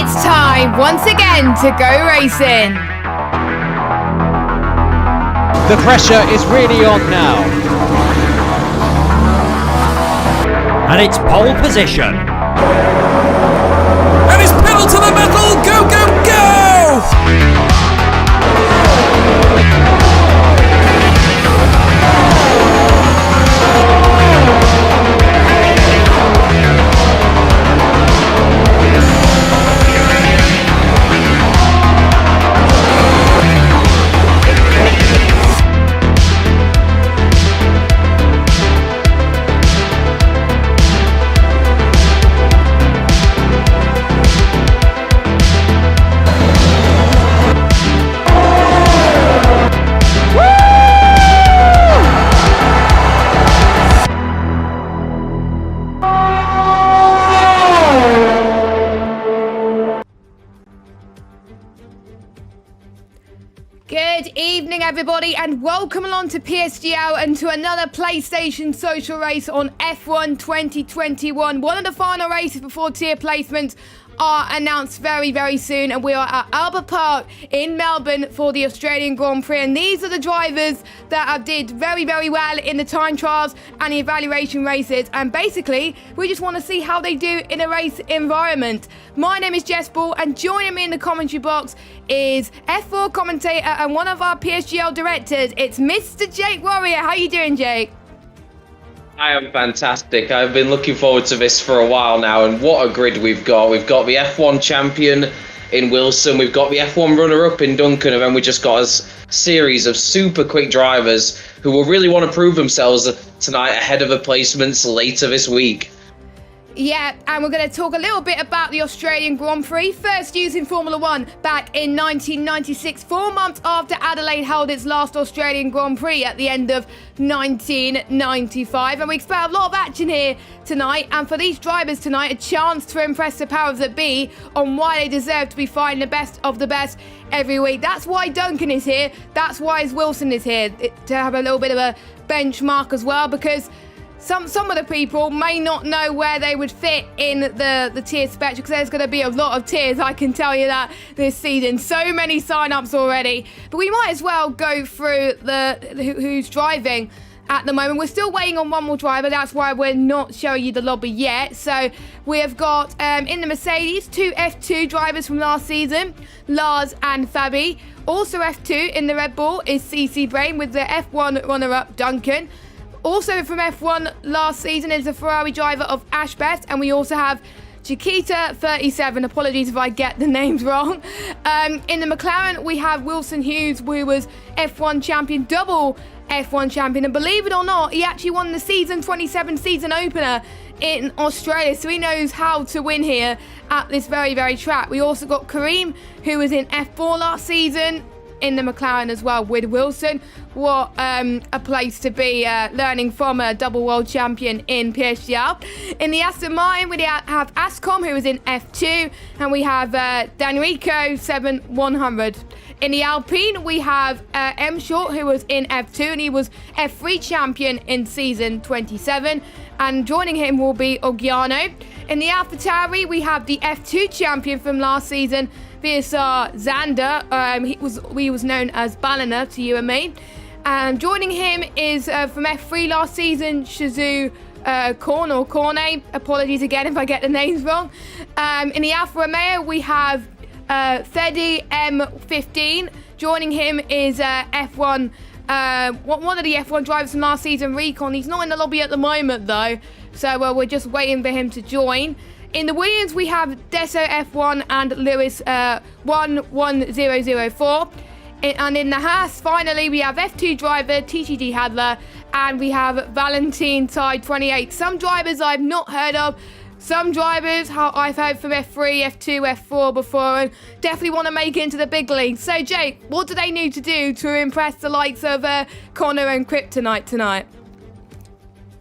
It's time once again to go racing. The pressure is really on now. And it's pole position. And it's pedal to the metal, go, go, go! Good evening, everybody, and welcome along to PSGL and to another PlayStation social race on F1 2021. One of the final races before tier placements are announced very, very soon, and we are at Albert Park in Melbourne for the Australian Grand Prix. And these are the drivers that did very, very well in the time trials and the evaluation races. And basically, we just want to see how they do in a race environment. My name is Jess Ball, and joining me in the commentary box is F4 commentator and one of our PSGL directors. It's Mr. Jake Warrior. How you doing, Jake? I am fantastic. I've been looking forward to this for a while now, and what a grid we've got. We've got the F1 champion in Wilson, we've got the F1 runner-up in Duncan, and then we just got a series of super quick drivers who will really want to prove themselves tonight ahead of the placements later this week. Yeah, and we're going to talk a little bit about the Australian Grand Prix, first used in Formula 1 back in 1996, 4 months after Adelaide held its last Australian Grand Prix at the end of 1995. And we expect a lot of action here tonight, and for these drivers tonight, a chance to impress the powers that be on why they deserve to be fighting the best of the best every week. That's why Duncan is here, that's why Wilson is here, to have a little bit of a benchmark as well, because Some of the people may not know where they would fit in the tier spectrum, because there's going to be a lot of tiers, I can tell you that, this season. So many sign-ups already. But we might as well go through who's driving at the moment. We're still waiting on one more driver. That's why we're not showing you the lobby yet. So we have got, in the Mercedes, 2 F2 drivers from last season, Lars and Fabi. Also F2 in the Red Bull is CC Brain with the F1 runner-up, Duncan. Also from F1 last season is the Ferrari driver of Ashbeth, and we also have Chiquita 37. Apologies if I get the names wrong. In the McLaren, we have Wilson Hughes, who was F1 champion, double F1 champion, and believe it or not, he actually won the season 27 season opener in Australia, so he knows how to win here at this very, very track. We also got Kareem, who was in F4 last season, in the McLaren as well with Wilson. What a place to be, learning from a double world champion in PSGL. In the Aston Martin, we have Ascom, who is in F2, and we have Danrico 7100. In the Alpine, we have M Short, who was in F2, and he was F3 champion in season 27, and joining him will be Oggiano. In the AlphaTauri, we have the F2 champion from last season, VSR Zander. He was known as Ballina to you and me. And joining him is from F3 last season, Shizu Corne. Apologies again if I get the names wrong. In the Alfa Romeo, we have Fedi M15. Joining him is F1, one of the F1 drivers from last season, Recon. He's not in the lobby at the moment though, so we're just waiting for him to join. In the Williams, we have Deso F1 and Lewis 11004. And in the Haas, finally, we have F2 driver TTG Hadler, and we have Valentin Tide 28. Some drivers I've not heard of, some drivers I've heard from F3, F2, F4 before, and definitely want to make it into the big leagues. So, Jake, what do they need to do to impress the likes of Connor and Kryptonite tonight?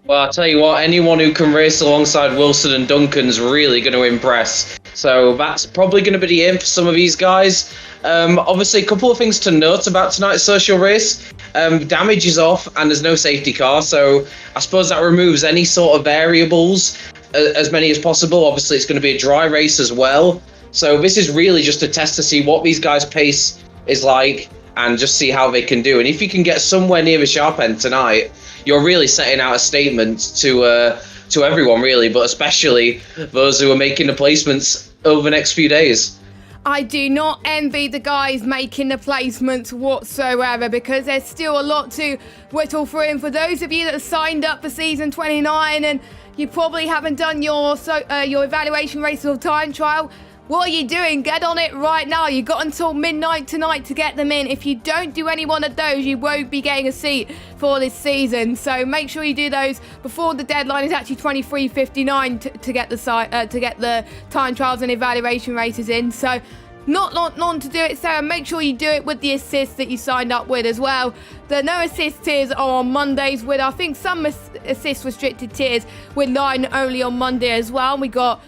Well, I'll tell you what, anyone who can race alongside Wilson and Duncan's really going to impress. So that's probably going to be the aim for some of these guys. Obviously, a couple of things to note about tonight's social race. Damage is off and there's no safety car, so I suppose that removes any sort of variables, as many as possible. Obviously, it's going to be a dry race as well. So this is really just a test to see what these guys' pace is like and just see how they can do. And if you can get somewhere near the sharp end tonight, you're really setting out a statement to everyone, really, but especially those who are making the placements over the next few days. I do not envy the guys making the placements whatsoever, because there's still a lot to whittle through. And for those of you that have signed up for season 29 and you probably haven't done your evaluation races or time trial, what are you doing? Get on it right now. You've got until midnight tonight to get them in. If you don't do any one of those, you won't be getting a seat for this season. So make sure you do those before the deadline is actually 23:59 to get the time trials and evaluation races in. So not long to do it, Sarah. Make sure you do it with the assists that you signed up with as well. The no assist tiers are on Mondays, with I think some assist restricted tiers with line only on Monday as well. We got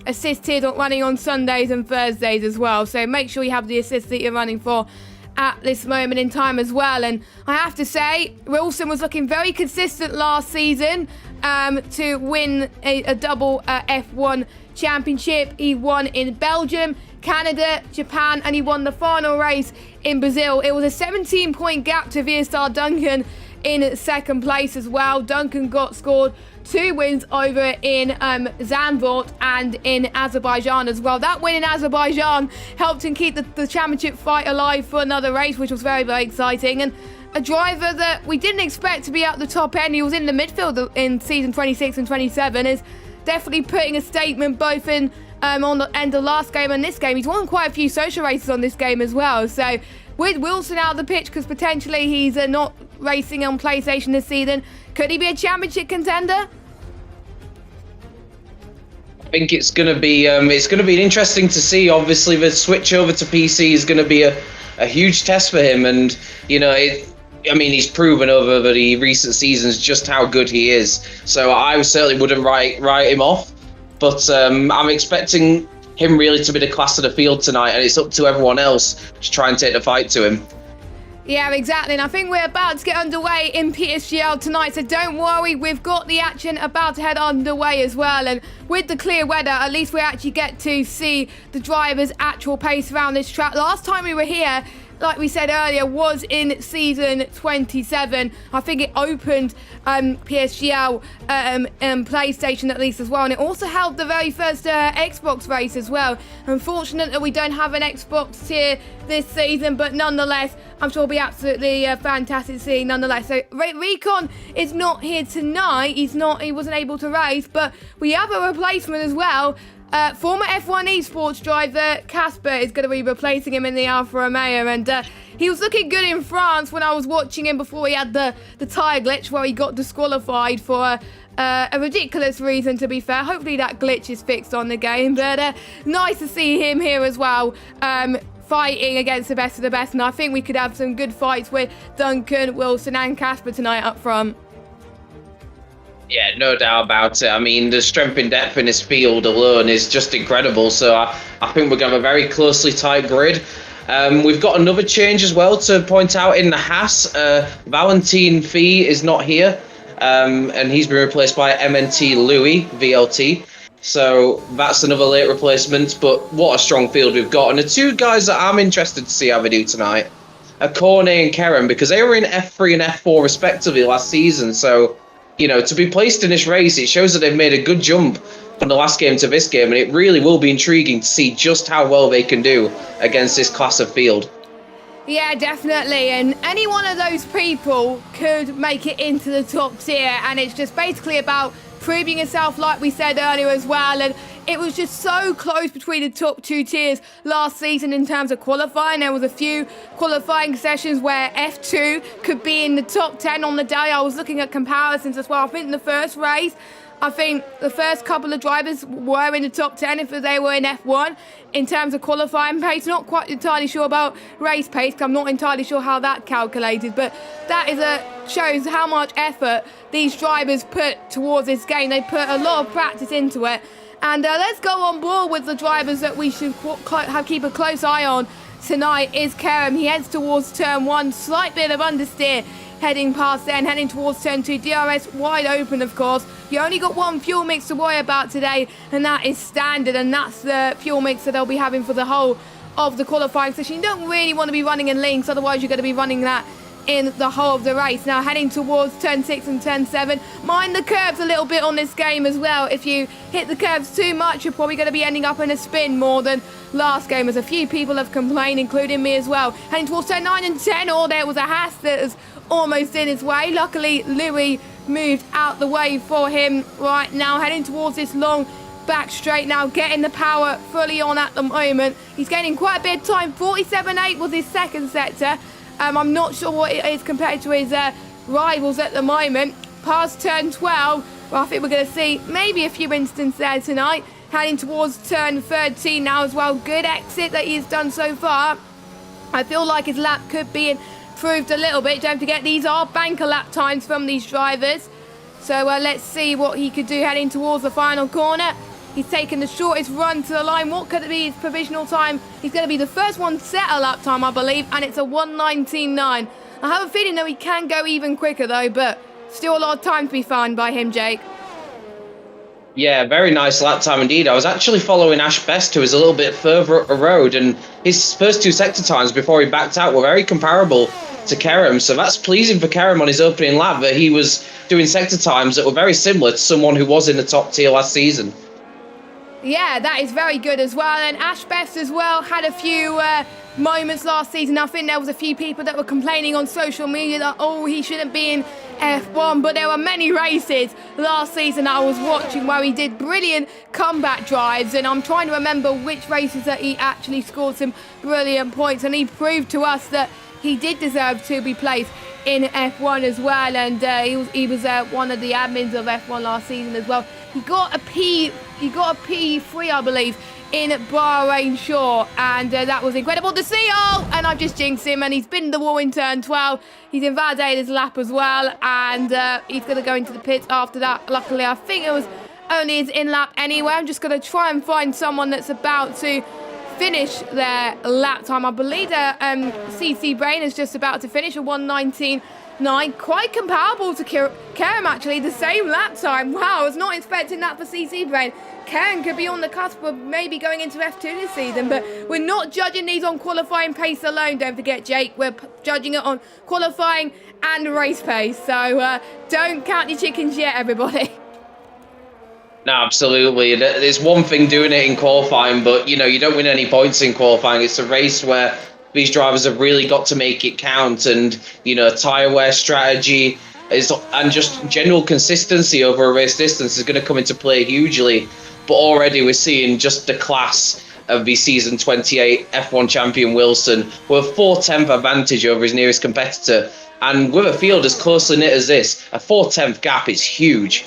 assist tiers running on Sundays and Thursdays as well. So make sure you have the assists that you're running for at this moment in time as well. And I have to say, Wilson was looking very consistent last season to win a double F1 championship. He won in Belgium, Canada, Japan, and he won the final race in Brazil. It was a 17-point gap to VSR Duncan in second place as well. Duncan scored 2 wins over in Zandvoort and in Azerbaijan as well. That win in Azerbaijan helped him keep the championship fight alive for another race, which was very, very exciting. And a driver that we didn't expect to be at the top end, he was in the midfield in season 26 and 27, is definitely putting a statement both in on the end of last game and this game. He's won quite a few social races on this game as well. So with Wilson out of the pitch, because potentially he's not racing on PlayStation this season, could he be a championship contender? I think it's going to be interesting to see. Obviously, the switch over to PC is going to be a huge test for him, and he's proven over the recent seasons just how good he is. So I certainly wouldn't write him off, but I'm expecting him really to be the class of the field tonight, and it's up to everyone else to try and take the fight to him. Yeah, exactly. And I think we're about to get underway in PSGL tonight, so don't worry, we've got the action about to head underway as well. And with the clear weather, at least we actually get to see the drivers' actual pace around this track. Last time we were here, like we said earlier, was in season 27. I think it opened PSGL PlayStation at least as well, and it also held the very first Xbox race as well. Unfortunately, we don't have an Xbox here this season, but nonetheless, I'm sure it'll be absolutely fantastic to see nonetheless. So Recon is not here tonight. He wasn't able to race, but we have a replacement as well. Former F1 esports driver Casper is going to be replacing him in the Alfa Romeo, and he was looking good in France when I was watching him before he had the tyre glitch where he got disqualified for a ridiculous reason, to be fair. Hopefully that glitch is fixed on the game, but nice to see him here as well, fighting against the best of the best, and I think we could have some good fights with Duncan, Wilson and Casper tonight up front. Yeah, no doubt about it. I mean, the strength and depth in this field alone is just incredible. So I think we're going to have a very closely tight grid. We've got another change as well to point out in the Haas. Valentin Fee is not here, and he's been replaced by MNT Louis, VLT. So that's another late replacement, but what a strong field we've got. And the two guys that I'm interested to see how they do tonight are Cornet and Kerem, because they were in F3 and F4 respectively last season. So, to be placed in this race, it shows that they've made a good jump from the last game to this game, and it really will be intriguing to see just how well they can do against this class of field. Yeah, definitely, and any one of those people could make it into the top tier, and it's just basically about proving yourself, like we said earlier as well. And it was just so close between the top 2 tiers last season in terms of qualifying. There was a few qualifying sessions where F2 could be in the top 10 on the day. I was looking at comparisons as well. I think in the first race, I think the first couple of drivers were in the top 10 if they were in F1 in terms of qualifying pace. Not quite entirely sure about race pace, because I'm not entirely sure how that calculated, but that shows how much effort these drivers put towards this game. They put a lot of practice into it. And let's go on board with the drivers that we should keep a close eye on tonight. Is Kerem. He heads towards turn 1, slight bit of understeer heading past there and heading towards turn 2. DRS wide open, of course. You only got one fuel mix to worry about today, and that is standard, and that's the fuel mix that they'll be having for the whole of the qualifying session. You don't really want to be running in links, otherwise you're going to be running that in the whole of the race. Now heading towards turn 6 and turn 7. Mind the curves a little bit on this game as well. If you hit the curves too much, you're probably going to be ending up in a spin more than last game, as a few people have complained, including me as well. Heading towards turn 9 and 10. Oh, there was a Haas that was almost in his way. Luckily, Louis moved out the way for him. Right now, heading towards this long back straight now, getting the power fully on at the moment. He's gaining quite a bit of time. 47.8 was his second sector. I'm not sure what it is compared to his rivals at the moment. Past turn 12, well, I think we're going to see maybe a few instances there tonight. Heading towards turn 13 now as well. Good exit that he's done so far. I feel like his lap could be improved a little bit. Don't forget, these are banker lap times from these drivers. So let's see what he could do heading towards the final corner. He's taken the shortest run to the line. What could it be his provisional time? He's going to be the first one set a lap time, I believe, and it's a 1:19.9. I have a feeling that he can go even quicker, though, but still a lot of time to be found by him, Jake. Yeah, very nice lap time indeed. I was actually following Ash Best, who was a little bit further up the road, and his first 2 sector times before he backed out were very comparable to Kerem. So that's pleasing for Kerem on his opening lap, that he was doing sector times that were very similar to someone who was in the top tier last season. Yeah, that is very good as well. And Ash Best as well had a few moments last season. I think there was a few people that were complaining on social media that, oh, he shouldn't be in F1. But there were many races last season I was watching where he did brilliant comeback drives. And I'm trying to remember which races that he actually scored some brilliant points. And he proved to us that he did deserve to be placed in F1 as well. And he was one of the admins of F1 last season as well. He got a P3, I believe, in Bahrain Shore, and that was incredible to see. Oh, and I've just jinxed him, and he's been the wall in turn 12. He's invalidated his lap as well, and he's going to go into the pits after that. Luckily, I think it was only his in-lap anyway. I'm just going to try and find someone that's about to finish their lap time. I believe that CC Brain is just about to finish a 1:19.9, quite comparable to Kerem, actually, the same lap time. Wow, I was not expecting that for CC Brain. Kerem could be on the cusp of maybe going into F2 this season, but we're not judging these on qualifying pace alone, don't forget, Jake. We're judging it on qualifying and race pace, so don't count your chickens yet, everybody. No, absolutely. There's one thing doing it in qualifying, but, you know, you don't win any points in qualifying. It's a race where these drivers have really got to make it count, and, you know, tyre wear strategy and just general consistency over a race distance is going to come into play hugely. But already we're seeing just the class of the season 28 F1 champion Wilson with a 4/10 advantage over his nearest competitor, and with a field as closely knit as this, a 4/10 gap is huge.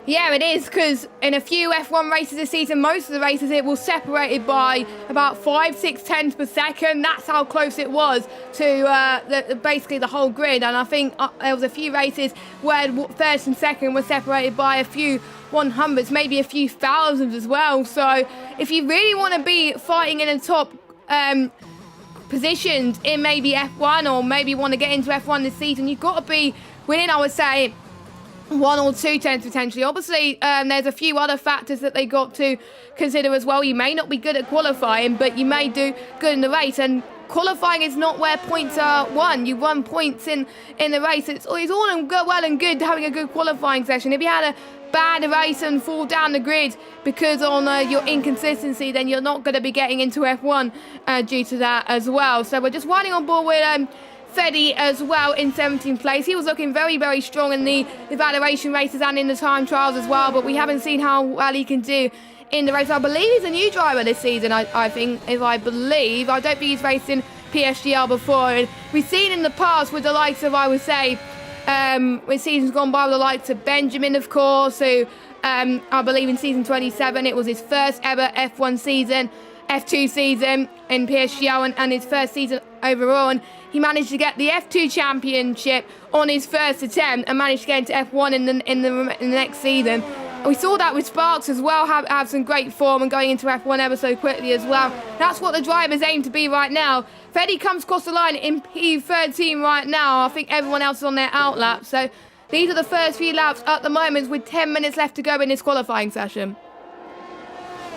Yeah, it is, because in a few F1 races this season, most of the races it was separated by about 5-6 tenths per second. That's how close it was to basically the whole grid. And I think there was a few races where first and second were separated by a few 100s, maybe a few thousands as well. So if you really want to be fighting in the top positions in maybe F1, or maybe want to get into F1 this season, you've got to be winning, I would say, 1 or 2 tenths potentially. Obviously, there's a few other factors that they got to consider as well. You may not be good at qualifying, but you may do good in the race. And qualifying is not where points are won. You won points in the race. It's all well and good having a good qualifying session. If you had a bad race and fall down the grid because on your inconsistency, then you're not going to be getting into F1 due to that as well. So we're just riding on board with Feddy as well in 17th place. He was looking very, very strong in the evaluation races and in the time trials as well, but we haven't seen how well he can do in the race. I believe he's a new driver this season, I think, I don't think he's raced in PSGL before, and we've seen in the past with the likes of, I would say, with seasons gone by, with the likes of Benjamin, of course, who I believe in season 27, it was his first ever F1 season, F2 season in PSGL, and his first season overall, and he managed to get the F2 championship on his first attempt and managed to get into F1 in the next season. We saw that with Sparks as well, have some great form and going into F1 ever so quickly as well. That's what the drivers aim to be right now. Freddy comes across the line in P13 right now. I think everyone else is on their out lap. So these are the first few laps at the moment with 10 minutes left to go in this qualifying session.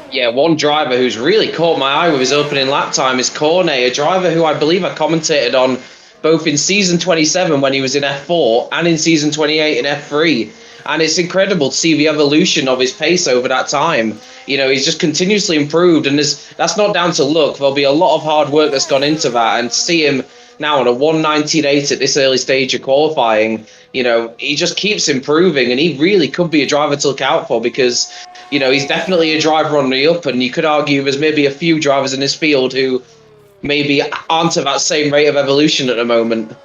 Yeah, one driver who's really caught my eye with his opening lap time is Cornet, a driver who I believe I commentated on both in season 27 when he was in F4 and in season 28 in F3. And it's incredible to see the evolution of his pace over that time. You know, he's just continuously improved, and that's not down to luck. There'll be a lot of hard work that's gone into that, and to see him now on a 119.8 at this early stage of qualifying, you know, he just keeps improving, and he really could be a driver to look out for because, you know, he's definitely a driver on the up, and you could argue there's maybe a few drivers in this field who maybe aren't at that same rate of evolution at the moment.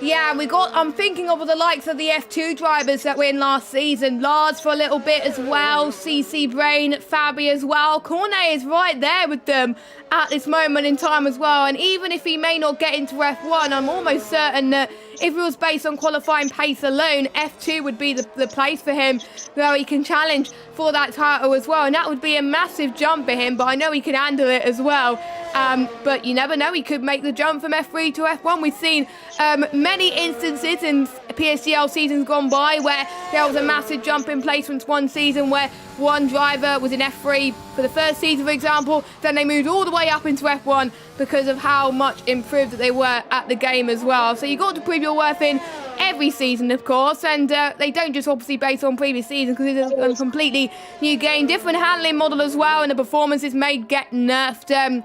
Yeah, I'm thinking of the likes of the F2 drivers that were in last season. Lars for a little bit as well, CC Brain, Fabi as well. Cornet is right there with them at this moment in time as well. And even if he may not get into F1, I'm almost certain that if it was based on qualifying pace alone, F2 would be the place for him where he can challenge for that title as well. And that would be a massive jump for him, but I know he can handle it as well. But you never know, he could make the jump from F3 to F1. We've seen many instances in PSGL seasons gone by where there was a massive jump in placements one season where one driver was in F3 for the first season, for example, then they moved all the way up into F1 because of how much improved that they were at the game as well. So you've got to prove your worth in every season, of course, and they don't just obviously based on previous seasons because it's a completely new game, different handling model as well, and the performances may get nerfed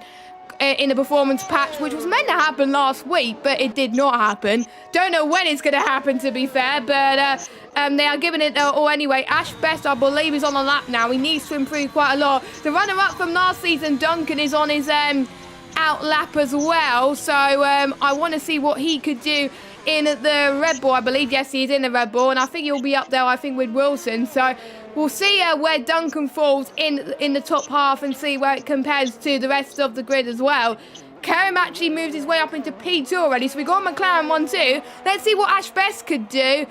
in the performance patch, which was meant to happen last week, but it did not happen. Don't know when it's going to happen, to be fair, but they are giving it all anyway. Ash Best, I believe, is on the lap now. He needs to improve quite a lot. The runner-up from last season, Duncan, is on his out lap as well, so I want to see what he could do in the Red Bull. I believe, yes, he's in the Red Bull, and I think he'll be up there, I think, with Wilson. So we'll see where Duncan falls in the top half and see where it compares to the rest of the grid as well. Kerem actually moved his way up into P2 already, so we got McLaren 1-2. Let's see what Ash Best could do.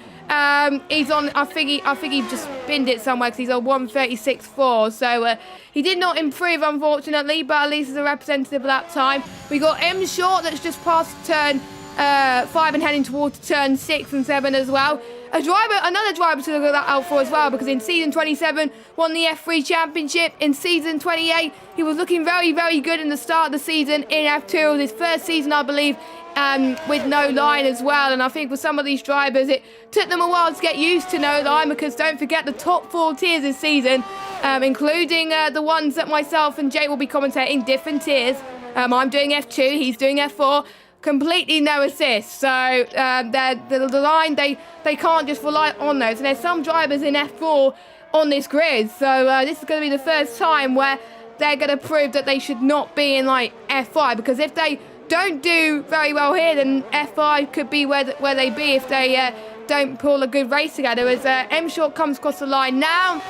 He's on, I think he just binned it somewhere because he's on 1:36.4. So he did not improve, unfortunately, but at least as a representative of that time. We got M Short that's just past turn 5 and heading towards turn 6 and 7 as well. Another driver to look out for as well, because in season 27 won the F3 championship. In season 28 he was looking very, very good in the start of the season in F2. It was his first season, I believe, with no line as well, and I think for some of these drivers it took them a while to get used to no line, because don't forget the top 4 tiers this season, including the ones that myself and Jay will be commentating, different tiers. I'm doing F2, he's doing F4. Completely no assist, so the line, they can't just rely on those, and there's some drivers in F4 on this grid, so this is going to be the first time where they're going to prove that they should not be in like F5, because if they don't do very well here, then F5 could be where they be if they don't pull a good race together. As M Short comes across the line now,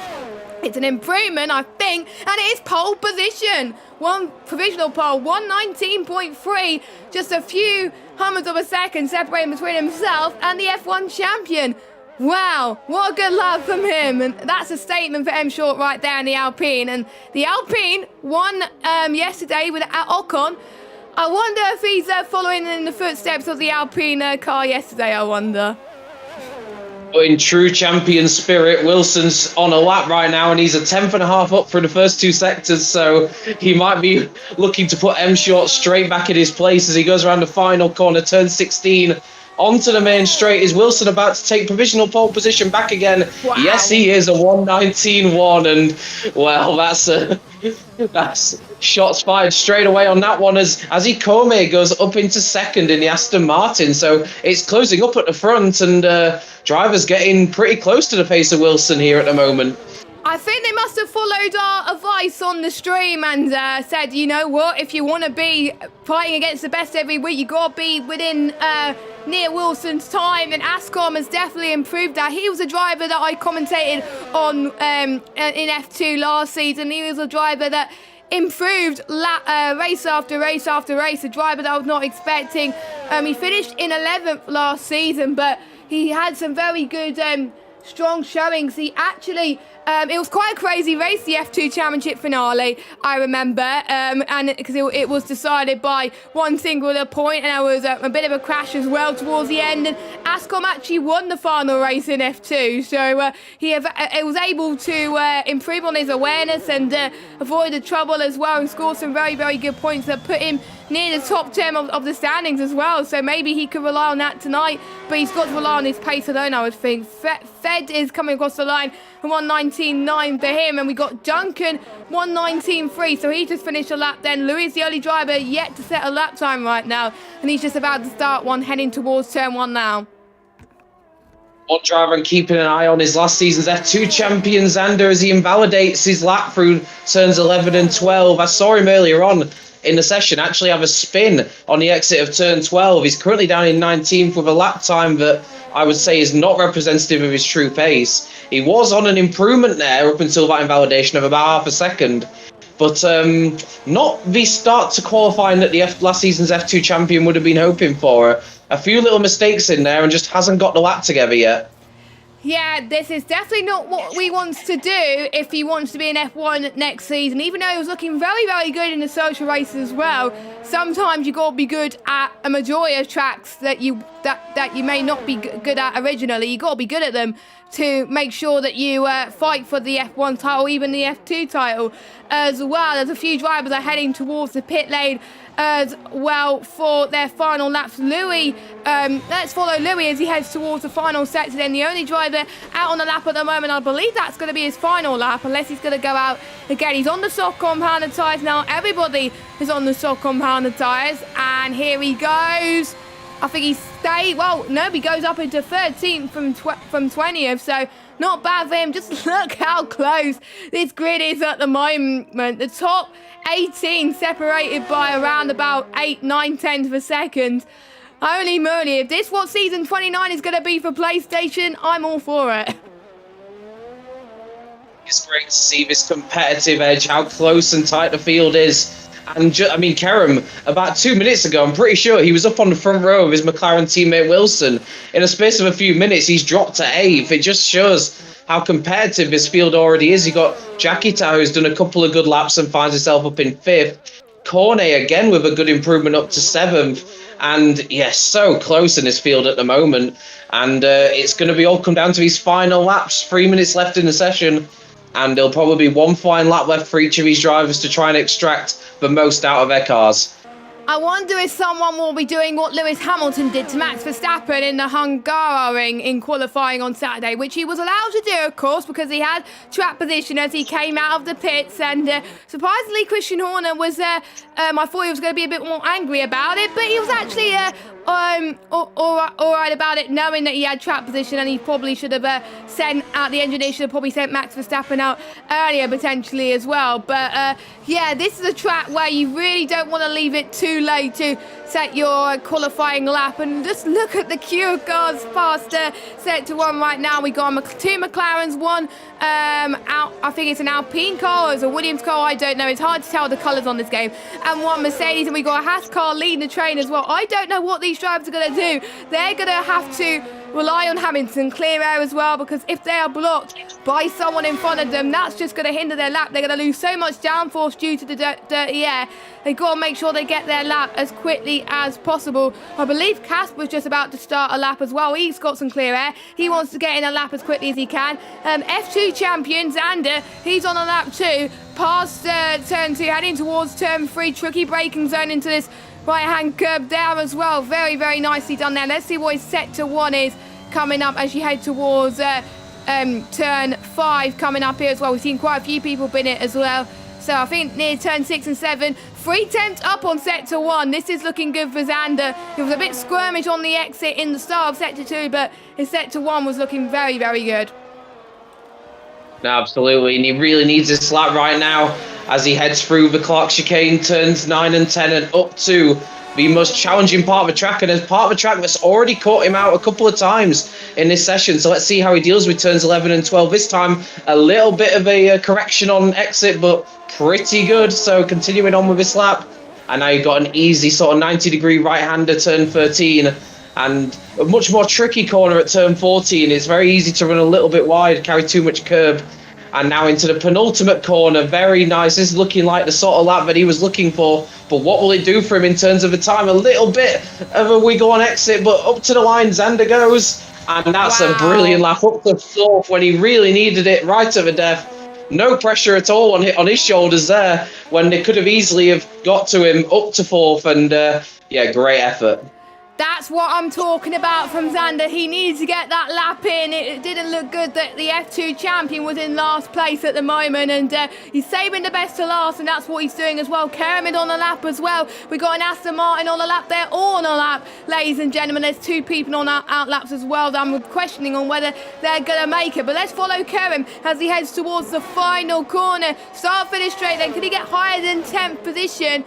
it's an improvement, I think, and it is pole position. One provisional pole, 119.3, just a few hundredths of a second separating between himself and the F1 champion. Wow, what a good lap from him, and that's a statement for M Short right there in the Alpine. And the Alpine won yesterday with Ocon. I wonder if he's following in the footsteps of the Alpine car yesterday, I wonder. But in true champion spirit, Wilson's on a lap right now, and he's a 10.5 up for the first 2 sectors, so he might be looking to put M Short straight back in his place as he goes around the final corner, turn 16, onto the main straight. Is Wilson about to take provisional pole position back again? Wow. Yes, he is, a 1:19.1, and well, that's shots fired straight away on that one as Ikome goes up into second in the Aston Martin. So it's closing up at the front, and drivers getting pretty close to the pace of Wilson here at the moment. I think they must have followed our advice on the stream and said, you know what, if you want to be fighting against the best every week, you got to be within near Wilson's time, and Ascom has definitely improved that. He was a driver that I commentated on in F2 last season. He was a driver that improved race after race after race, a driver that I was not expecting. He finished in 11th last season, but he had some very good strong showings. He actually, it was quite a crazy race, the F2 Championship finale, I remember, and because it was decided by one singular point, and there was a bit of a crash as well towards the end, and Ascom actually won the final race in F2, so he was able to improve on his awareness and avoid the trouble as well, and score some very, very good points that put him near the top 10 of the standings as well, so maybe he could rely on that tonight, but he's got to rely on his pace alone, I would think. Fed is coming across the line, 1:19.9 for him, and we got Duncan 1:19.3, so he just finished a lap then. Louis, the only driver yet to set a lap time right now, and he's just about to start one, heading towards turn 1 now. One driver and keeping an eye on his last season's F2 champion, Xander, as he invalidates his lap through turns 11 and 12. I saw him earlier on in the session actually have a spin on the exit of turn 12. He's currently down in 19th with a lap time that I would say is not representative of his true pace. He was on an improvement there up until that invalidation of about half a second. But not the start to qualifying that the last season's F2 champion would have been hoping for. A few little mistakes in there and just hasn't got the lap together yet. Yeah, this is definitely not what we want to do if he wants to be in F1 next season. Even though he was looking very, very good in the social races as well, sometimes you got to be good at a majority of tracks that you may not be good at originally. You got to be good at them to make sure that you fight for the F1 title, even the F2 title as well. There's a few drivers are heading towards the pit lane as well for their final laps. Louis, let's follow Louis as he heads towards the final sector. Then the only driver out on the lap at the moment, I believe that's going to be his final lap, unless he's going to go out again. He's on the soft compounded tyres now. Everybody is on the soft compounded tyres, and here he goes. I think he stayed, well, no, he goes up into 13th from 20th, so not bad for him. Just look how close this grid is at the moment. The top 18 separated by around about 8-9 tenths of a second. Holy moly, if this what season 29 is going to be for PlayStation, I'm all for it. It's great to see this competitive edge, how close and tight the field is. And Kerem, about 2 minutes ago, I'm pretty sure he was up on the front row of his McLaren teammate Wilson. In a space of a few minutes, he's dropped to 8th. It just shows how competitive this field already is. You got Jakita, who's done a couple of good laps and finds himself up in 5th. Cornet again with a good improvement up to 7th. And yes, so close in this field at the moment. And it's going to be all come down to his final laps. 3 minutes left in the session. And there'll probably be one fine lap left for each of these drivers to try and extract the most out of their cars. I wonder if someone will be doing what Lewis Hamilton did to Max Verstappen in the Hungaroring in qualifying on Saturday, which he was allowed to do, of course, because he had track position as he came out of the pits. And surprisingly, Christian Horner was, I thought he was going to be a bit more angry about it, but he was actually all right about it, knowing that he had track position, and he probably should have sent out the engineer, should have probably sent Max Verstappen out earlier potentially as well. But yeah, this is a track where you really don't want to leave it too late to set your qualifying lap. And just look at the queue of cars past sector 1 right now. We got 2 McLarens, one I think it's an Alpine car or it's a Williams car, I don't know, it's hard to tell the colours on this game, and one Mercedes, and we got a Haas car leading the train as well. I don't know what these drivers are going to do. They're going to have to rely on Hamilton clear air as well, because if they are blocked by someone in front of them, that's just going to hinder their lap. They're going to lose so much downforce due to the dirty air. They've got to make sure they get their lap as quickly as possible. I believe Casper's just about to start a lap as well. He's got some clear air. He wants to get in a lap as quickly as he can. F2 champion Xander, he's on a lap too. Past turn 2, heading towards turn 3. Tricky braking zone into this right-hand curb there as well. Very, very nicely done there. Let's see what his sector 1 is coming up as you head towards turn 5 coming up here as well. We've seen quite a few people bin it as well. So I think near turn 6 and 7, 3 tenths up on sector 1. This is looking good for Xander. It was a bit skirmish on the exit in the start of sector 2, but his sector 1 was looking very, very good. No, absolutely, and he really needs this lap right now as he heads through the Clark chicane, turns 9 and 10 and up to the most challenging part of the track, and it's part of the track that's already caught him out a couple of times in this session. So let's see how he deals with turns 11 and 12. This time, a little bit of a correction on exit, but pretty good. So continuing on with this lap, and now you've got an easy sort of 90-degree right-hander turn 13. And a much more tricky corner at turn 14. It's very easy to run a little bit wide, carry too much curb. And now into the penultimate corner. Very nice. This is looking like the sort of lap that he was looking for. But what will it do for him in terms of the time? A little bit of a wiggle on exit, but up to the line, Xander goes. And that's a brilliant lap up to fourth when he really needed it, right to the death. No pressure at all on his shoulders there when they could have easily have got to him up to fourth. And yeah, great effort. That's what I'm talking about from Xander. He needs to get that lap in. It didn't look good that the F2 champion was in last place at the moment, and he's saving the best to last, and that's what he's doing as well. Kermit on the lap as well. We got an Aston Martin on the lap. They're all on a lap, ladies and gentlemen. There's two people on out laps as well that I'm questioning on whether they're going to make it. But let's follow Kerem as he heads towards the final corner. Start, finish straight then. Could he get higher than 10th position?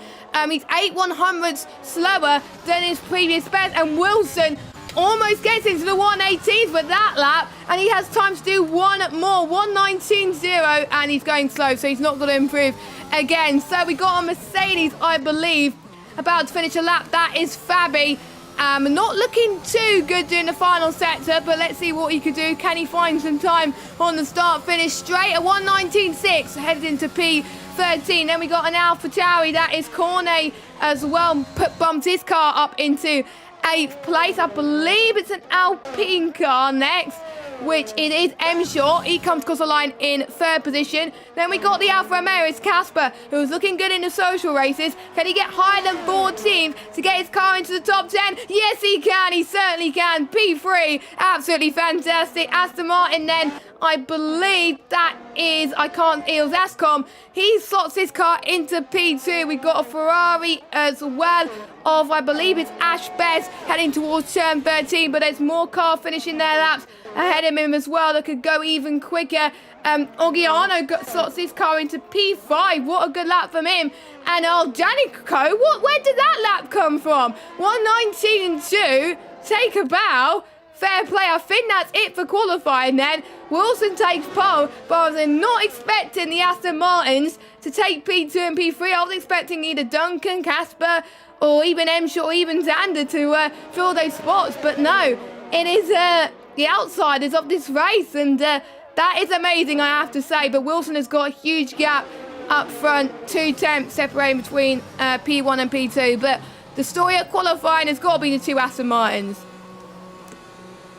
He's 8/100ths slower than his previous best, and Wilson almost gets into the 118s with that lap, and he has time to do one more, 119.0, and he's going slow, so he's not going to improve again. So we got a Mercedes, I believe, about to finish a lap. That is Fabi. Not looking too good during the final sector, but let's see what he could do. Can he find some time on the start finish straight? A 119.6 headed into P13. Then we got an AlphaTauri, that is Cornet as well. Bumped his car up into 8th place. I believe it's an Alpine car next, which it is M Short. He comes across the line in 3rd position. Then we got the Alfa Romeo, it's Casper, who's looking good in the social races. Can he get higher than 14 to get his car into the top 10? Yes, he can. He certainly can. P3, absolutely fantastic. Aston Martin then, I believe that is, it was Ascom. He slots his car into P2. We've got a Ferrari as well of, I believe it's Ash Bess heading towards turn 13, but there's more car finishing their laps ahead of him as well that could go even quicker. Ogiano slots his car into P5. What a good lap from him. And Danico, where did that lap come from? 119.2. Take a bow. Fair play. I think that's it for qualifying then. Wilson takes pole, but I was not expecting the Aston Martins to take P2 and P3. I was expecting either Duncan, Casper, or even M Short, or even Xander to fill those spots. But no, it is the outsiders of this race, and that is amazing, I have to say. But Wilson has got a huge gap up front, 2 tenths separating between P1 and P2. But the story of qualifying has got to be the 2 Aston Martins.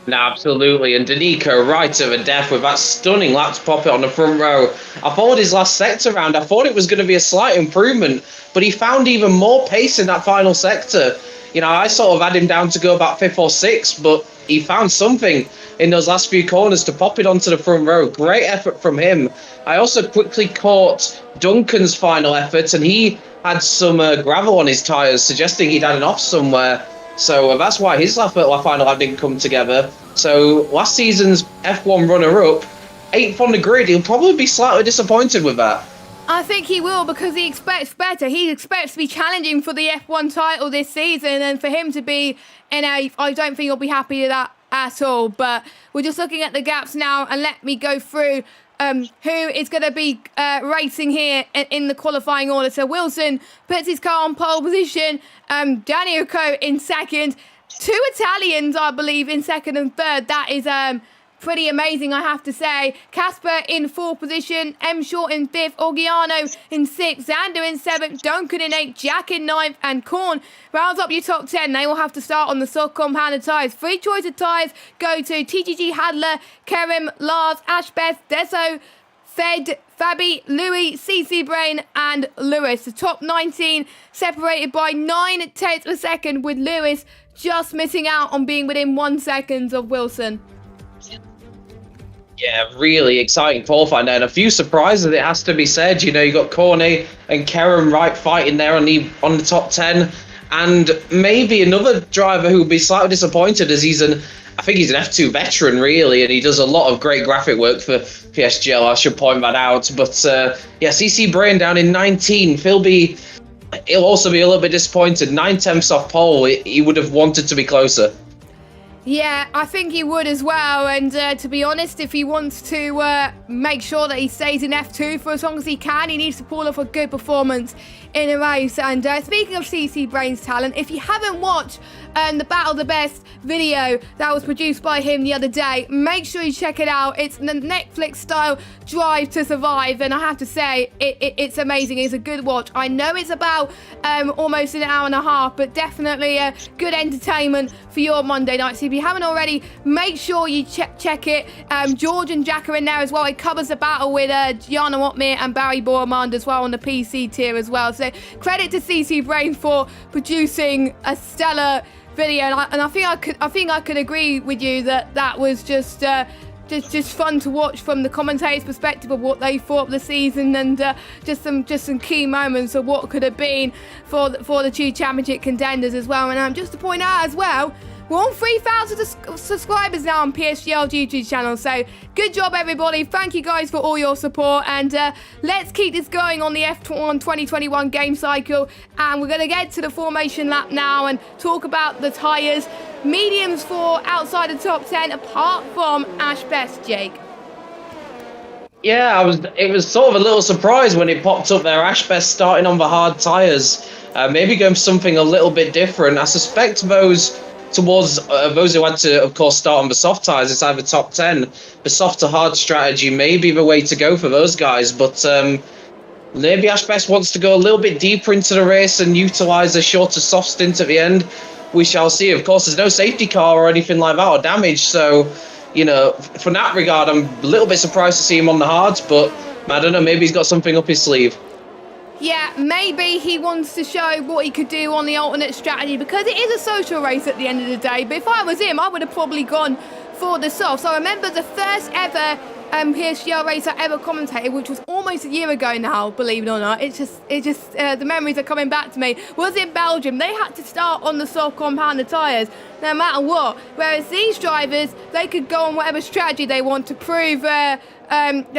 No, absolutely. And Danico right to the death with that stunning lap to pop it on the front row. I followed his last sector round. I thought it was going to be a slight improvement, but he found even more pace in that final sector. You know, I sort of had him down to go about 5th or 6th, but he found something in those last few corners to pop it onto the front row. Great effort from him. I also quickly caught Duncan's final effort, and he had some gravel on his tyres, suggesting he'd had an off somewhere. So that's why his final lap didn't come together. So last season's F1 runner-up, 8th on the grid, he'll probably be slightly disappointed with that. I think he will, because he expects better. He expects to be challenging for the F1 title this season, and for him to be in 8th, I don't think he'll be happy with that at all. But we're just looking at the gaps now, and let me go through who is going to be racing here in the qualifying order. So Wilson puts his car on pole position. Daniel Ricciardo in 2nd. 2 Italians, I believe, in 2nd and 3rd. That is pretty amazing, I have to say. Casper in 4th position. M Short in 5th. Orgiano in 6th. Xander in 7th. Duncan in 8th. Jack in 9th. And Korn rounds up your top 10. They will have to start on the soft compounded tyres. 3 choice of tyres go to TGG Hadler, Kerem, Lars, Ashbeth, Deso, Fed, Fabi, Louis, CC Brain, and Lewis. The top 19 separated by 9 tenths of a second, with Lewis just missing out on being within 1 second of Wilson. Yeah, really exciting qualifying there, and a few surprises, it has to be said. You know, you got Cornet and Kerem right fighting there on the top 10, and maybe another driver who will be slightly disappointed, as I think he's an F2 veteran, really, and he does a lot of great graphic work for PSGL, I should point that out. But yeah, CC Brain down in 19. He'll also be a little bit disappointed. 9 tenths off pole, he would have wanted to be closer. Yeah, I think he would as well, and to be honest, if he wants to make sure that he stays in F2 for as long as he can, he needs to pull off a good performance in a race. And speaking of CC Brain's talent, if you haven't watched the Battle of the Best video that was produced by him the other day. Make sure you check it out. It's the Netflix style Drive to Survive, and I have to say it's amazing. It's a good watch. I know it's about almost an hour and a half, but definitely a good entertainment for your Monday night. So if you haven't already, make sure you check it. George and Jack are in there as well. It covers the battle with Gianna Watmere and Barry Bormand as well on the PC tier as well. So credit to CC Brain for producing a stellar video, and I think I could agree with you that was just fun to watch from the commentators' perspective of what they thought of the season, and just some key moments of what could have been for the two championship contenders as well. And just to point out as well, we're on 3,000 subscribers now on PSGL YouTube channel, so good job everybody. Thank you guys for all your support, and let's keep this going on the F1 2021 game cycle, and we're going to get to the formation lap now and talk about the tyres. Mediums for outside the top 10 apart from Ash Best, Jake. Yeah, it was sort of a little surprise when it popped up there. Ash Best starting on the hard tyres, maybe going for something a little bit different. I suspect those who had to, of course, start on the soft tyres, it's either top 10. The soft to hard strategy may be the way to go for those guys, but maybe Ash Best wants to go a little bit deeper into the race and utilise a shorter soft stint at the end. We shall see. Of course, there's no safety car or anything like that or damage, so, you know, from that regard, I'm a little bit surprised to see him on the hards, but I don't know, maybe he's got something up his sleeve. Yeah, maybe he wants to show what he could do on the alternate strategy, because it is a social race at the end of the day. But if I was him, I would have probably gone for the soft. So I remember the first ever PSGL race I ever commentated, which was almost a year ago now, believe it or not. It's just the memories are coming back to me. Was in Belgium. They had to start on the soft compounded tyres, no matter what. Whereas these drivers, they could go on whatever strategy they want to prove that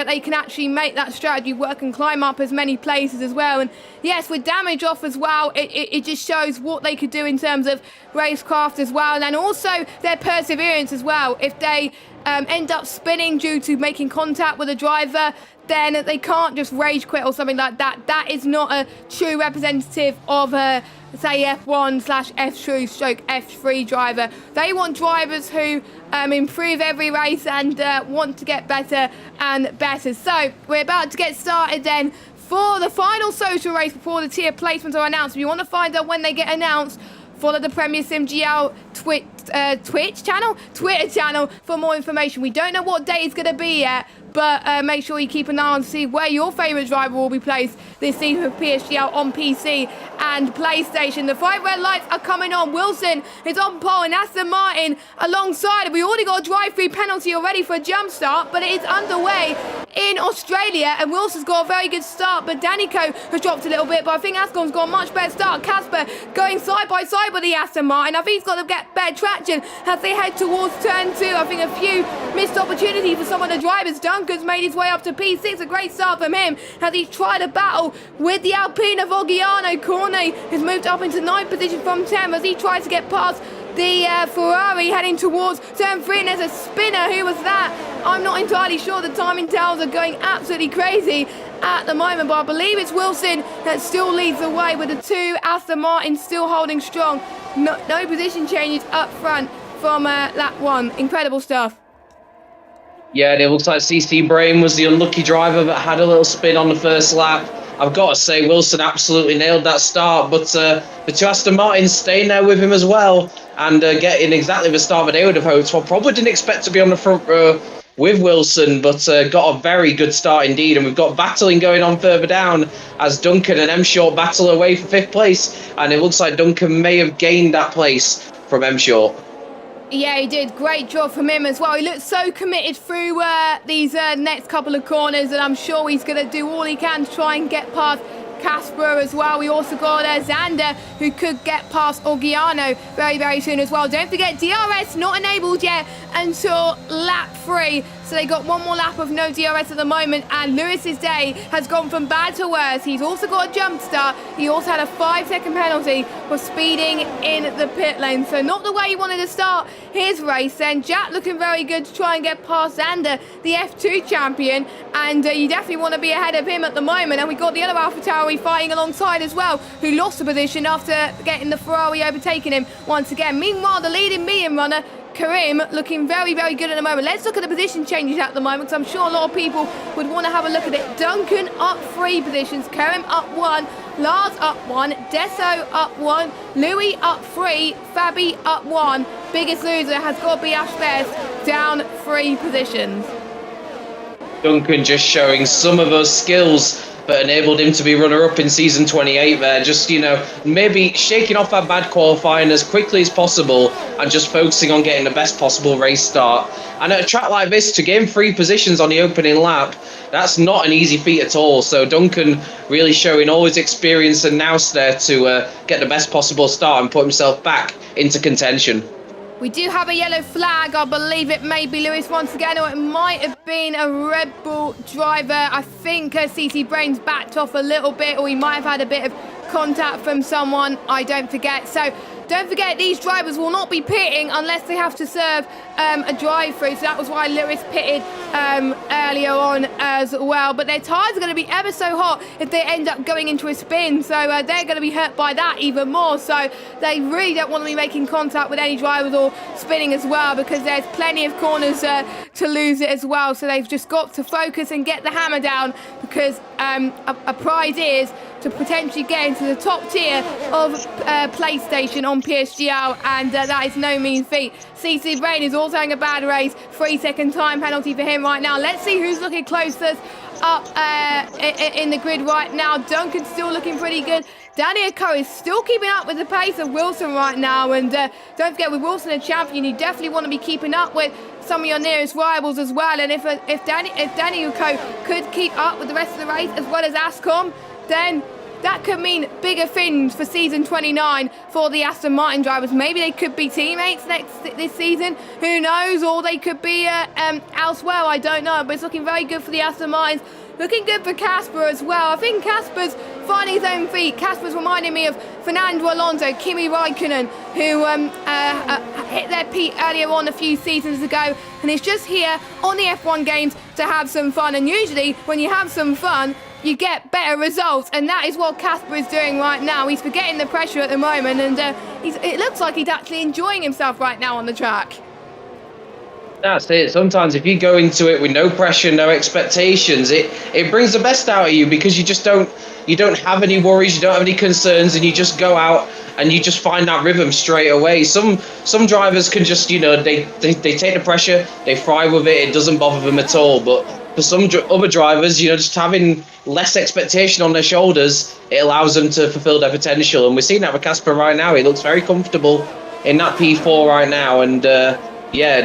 they can actually make that strategy work and climb up as many places as well. And yes, with damage off as well, it just shows what they could do in terms of racecraft as well, and also their perseverance as well. If they end up spinning due to making contact with a driver, then they can't just rage quit or something like that. That is not a true representative of a, say, F1/F2/F3 driver. They want drivers who improve every race and want to get better and better. So we're about to get started then for the final social race before the tier placements are announced. If you want to find out when they get announced, follow the Premier Sim GL Twitter channel for more information. We don't know what day it's going to be yet, but make sure you keep an eye on to see where your favourite driver will be placed this season for PSGL on PC and PlayStation. The 5 red lights are coming on. Wilson is on pole and Aston Martin alongside. We already got a drive-through penalty already for a jump start, but it is underway in Australia, and Wilson's got a very good start, but Danico has dropped a little bit, but I think Aston's got a much better start. Casper going side by side with the Aston Martin. I think he's got to get better traction as they head towards turn 2. I think a few missed opportunities for some of the drivers. Duncan's made his way up to P6, a great start from him as he's tried a battle with the Alpine of Oggiano. Cornet has moved up into 9th position from 10 as he tries to get past the Ferrari heading towards turn 3, and there's a spinner. Who was that? I'm not entirely sure. The timing tells are going absolutely crazy at the moment, but I believe it's Wilson that still leads the way with the 2 Aston Martin still holding strong. No position changes up front from lap 1. Incredible stuff. Yeah, it looks like CC Brain was the unlucky driver that had a little spin on the first lap. I've got to say, Wilson absolutely nailed that start, but the 2 Aston Martins staying there with him as well and getting exactly the start that they would have hoped for. Probably didn't expect to be on the front row with Wilson, but got a very good start indeed. And we've got battling going on further down as Duncan and M Short battle away for 5th place, and it looks like Duncan may have gained that place from M Short. Yeah, he did. Great job from him as well. He looked so committed through these next couple of corners, and I'm sure he's going to do all he can to try and get past Casper as well. We also got Xander, who could get past Oggiano very, very soon as well. Don't forget, DRS not enabled yet until lap 3. so they got one more lap of no DRS at the moment, and Lewis's day has gone from bad to worse. He's also got a jump start. He also had a 5-second penalty for speeding in the pit lane, so not the way he wanted to start his race. Then Jack looking very good to try and get past Xander, the F2 champion, and you definitely want to be ahead of him at the moment. And we got the other AlphaTauri fighting alongside as well, who lost the position after getting the Ferrari overtaking him once again. Meanwhile, the leading medium runner, Karim, looking very, very good at the moment. Let's look at the position changes at the moment, because I'm sure a lot of people would want to have a look at it. Duncan up 3 positions, Karim up 1, Lars up 1, Desso up 1, Louis up 3, Fabi up 1. Biggest loser has got to be Ash Best, down 3 positions. Duncan just showing some of those skills that enabled him to be runner-up in season 28 there. Just, maybe shaking off that bad qualifying as quickly as possible and just focusing on getting the best possible race start. And at a track like this, to gain 3 positions on the opening lap, that's not an easy feat at all. So Duncan really showing all his experience and nous there to get the best possible start and put himself back into contention. We do have a yellow flag. I believe it may be Lewis once again, or it might have been a Red Bull driver. I think CC Brains backed off a little bit, or he might have had a bit of contact from someone, I don't forget. So don't forget, these drivers will not be pitting unless they have to serve a drive-through. So that was why Lewis pitted earlier on as well. But their tyres are going to be ever so hot if they end up going into a spin. So they're going to be hurt by that even more. So they really don't want to be making contact with any drivers or spinning as well, because there's plenty of corners to lose it as well. So they've just got to focus and get the hammer down, because a prize is to potentially get into the top tier of PlayStation on PSGL, and that is no mean feat. CC Brain is also having a bad race, 3-second time penalty for him right now. Let's see who's looking closest up in the grid right now. Duncan's still looking pretty good. Daniel Coe is still keeping up with the pace of Wilson right now, and don't forget, with Wilson a champion, you definitely want to be keeping up with some of your nearest rivals as well. And if Daniel Coe could keep up with the rest of the race as well as Ascom, then that could mean bigger things for season 29 for the Aston Martin drivers. Maybe they could be teammates this season, who knows, or they could be elsewhere, I don't know. But it's looking very good for the Aston Martins. Looking good for Casper as well. I think Casper's finding his own feet. Casper's reminding me of Fernando Alonso, Kimi Raikkonen, who hit their peak earlier on a few seasons ago, and is just here on the F1 games to have some fun. And usually when you have some fun, you get better results, and that is what Casper is doing right now. He's forgetting the pressure at the moment, and it looks like he's actually enjoying himself right now on the track. That's it. Sometimes if you go into it with no pressure, no expectations, it brings the best out of you, because you just don't have any worries, you don't have any concerns, and you just go out and you just find that rhythm straight away. Some drivers can just, they take the pressure, they fly with it, it doesn't bother them at all. But for some other drivers, just having less expectation on their shoulders, it allows them to fulfill their potential. And we're seeing that with Casper right now. He looks very comfortable in that P4 right now, and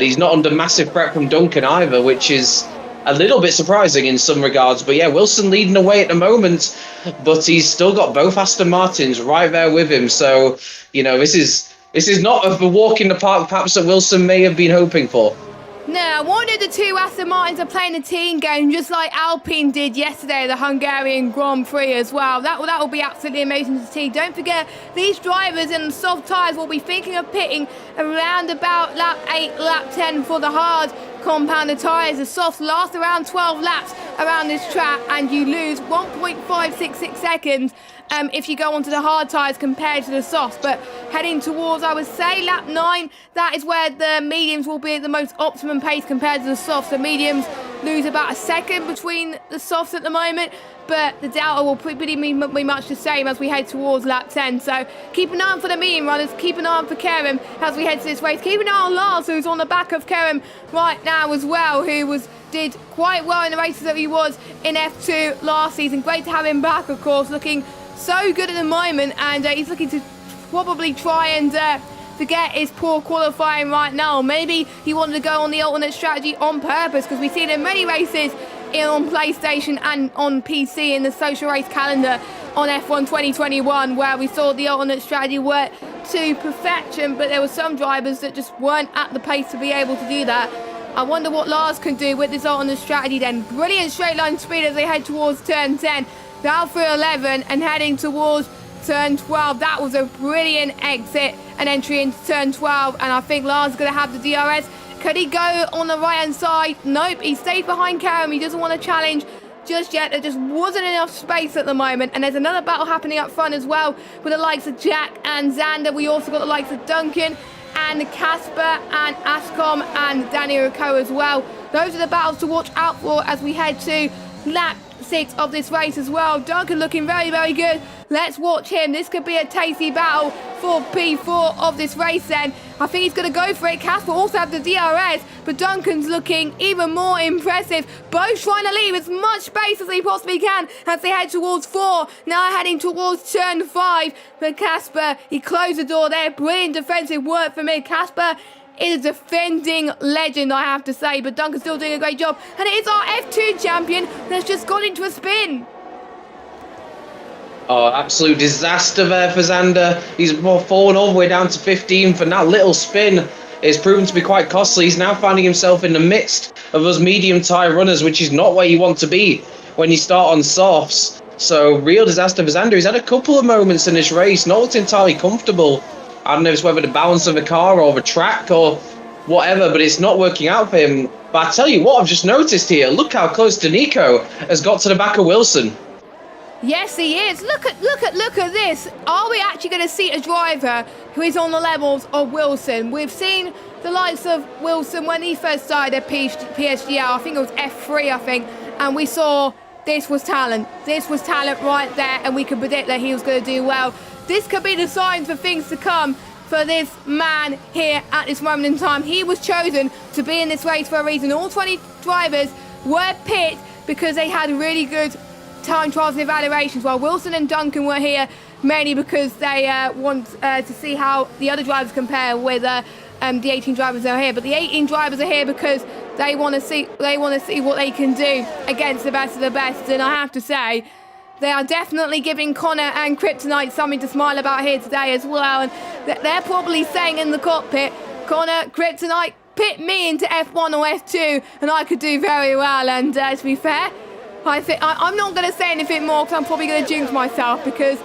he's not under massive threat from Duncan either, which is a little bit surprising in some regards. But yeah, Wilson leading the way at the moment, but he's still got both Aston Martins right there with him. So, this is not the walk in the park perhaps that Wilson may have been hoping for. No, one of the 2 Aston Martins are playing a team game, just like Alpine did yesterday, the Hungarian Grand Prix as well. That will be absolutely amazing to see. Don't forget, these drivers in soft tyres will be thinking of pitting around about lap 8, lap 10 for the hard compounded tyres. The softs last around 12 laps around this track, and you lose 1.566 seconds if you go onto the hard tyres compared to the softs. But heading towards, I would say, lap 9, that is where the mediums will be at the most optimum pace compared to the softs. The mediums lose about a second between the softs at the moment, but the delta will pretty be much the same as we head towards lap 10. So keep an eye on for the medium runners, keep an eye on for Kerem as we head to this race. Keep an eye on Lars, who's on the back of Kerem right now as well, who did quite well in the races that he was in F2 last season. Great to have him back, of course, looking so good at the moment, and he's looking to probably try and forget his poor qualifying right now. Maybe he wanted to go on the alternate strategy on purpose, because we've seen in many races on PlayStation and on PC in the social race calendar on F1 2021, where we saw the alternate strategy work to perfection, but there were some drivers that just weren't at the pace to be able to do that. I wonder what Lars can do with this alternate strategy then. Brilliant straight line speed as they head towards turn 10. Down through 11 and heading towards turn 12. That was a brilliant exit and entry into turn 12. And I think Lars is going to have the DRS. Could he go on the right-hand side? Nope, he stayed behind Karam. He doesn't want to challenge just yet. There just wasn't enough space at the moment. And there's another battle happening up front as well with the likes of Jack and Xander. We also got the likes of Duncan and Casper and Ascom and Danny Rico as well. Those are the battles to watch out for as we head to lap 6 of this race as well. Duncan looking very, very good. Let's watch him. This could be a tasty battle for P4 of this race then. I think he's going to go for it. Casper also have the DRS, but Duncan's looking even more impressive. Both trying to leave as much space as they possibly can as they head towards 4. Now heading towards turn 5. But Casper, he closed the door there. Brilliant defensive work from him. Casper is a defending legend, I have to say, but Duncan's still doing a great job. And it is our F2 champion that's just gone into a spin. Oh, absolute disaster there for Xander. He's fallen all the way down to 15th, and that little spin is proven to be quite costly. He's now finding himself in the midst of those medium tyre runners, which is not where you want to be when you start on softs. So, real disaster for Xander. He's had a couple of moments in this race, not looked entirely comfortable. I don't know if it's whether the balance of the car or the track or whatever, but it's not working out for him. But I tell you what, I've just noticed here, look how close Nico has got to the back of Wilson. Yes, he is. Look at this. Are we actually going to see a driver who is on the levels of Wilson? We've seen the likes of Wilson when he first started at PSGL. I think it was F3, and we saw this was talent. This was talent right there, and we could predict that he was going to do well. This could be the sign for things to come for this man here at this moment in time. He was chosen to be in this race for a reason. All 20 drivers were picked because they had really good time trials and evaluations, while Wilson and Duncan were here mainly because they want to see how the other drivers compare with the 18 drivers that are here. But the 18 drivers are here because they want to see what they can do against the best of the best. And I have to say, they are definitely giving Connor and Kryptonite something to smile about here today as well. And they're probably saying in the cockpit, Connor, Kryptonite, pit me into F1 or F2 and I could do very well. And to be fair, I'm not going to say anything more because I'm probably going to jinx myself, because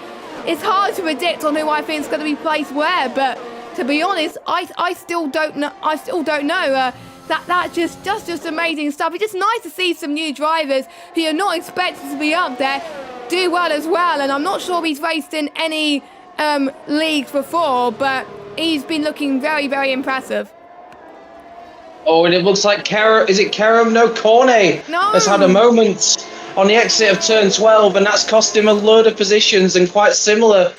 it's hard to predict on who I think is going to be placed where. But to be honest, I still don't know. That's just amazing stuff. It's just nice to see some new drivers who you're not expected to be up there do well as well. And I'm not sure he's raced in any leagues before, but he's been looking very, very impressive. Oh, and it looks like Karam? No, Cornet has had a moment on the exit of turn 12, and that's cost him a load of positions, and quite similar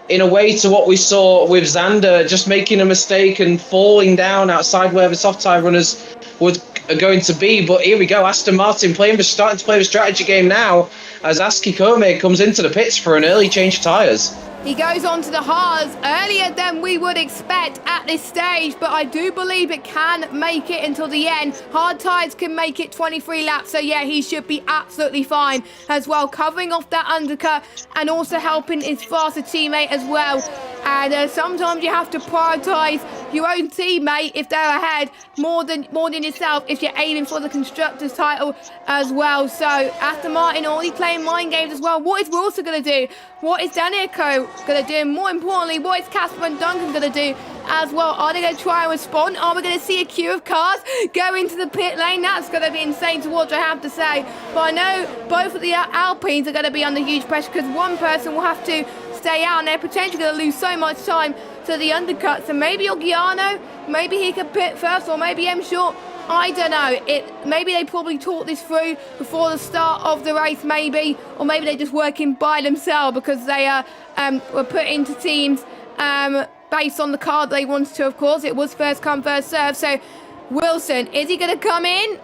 in a way to what we saw with Xander, just making a mistake and falling down outside where the soft tyre runners are going to be. But here we go, Aston Martin starting to play the strategy game now as Aski Kome comes into the pits for an early change of tyres. He goes on to the hards earlier than we would expect at this stage, but I do believe it can make it until the end. Hard tyres can make it 23 laps, so yeah, he should be absolutely fine as well, covering off that undercut and also helping his faster teammate as well. And sometimes you have to prioritise your own teammate if they're ahead more than yourself if you're aiming for the Constructors title as well. So Aston Martin already playing mind games as well. What is Wilson going to do? What is Danico going to do? And more importantly, what is Casper and Duncan going to do as well? Are they going to try and respond? Are we going to see a queue of cars go into the pit lane? That's going to be insane to watch, I have to say. But I know both of the Alpines are going to be under huge pressure because one person will have to stay out and they're potentially going to lose so much time to the undercuts. And maybe Oggiano, maybe he could pit first, or maybe M Short. I don't know. Maybe they probably talked this through before the start of the race, maybe, or maybe they're just working by themselves because they were put into teams based on the car that they wanted to. Of course, it was first come, first serve. So Wilson, is he going to come in?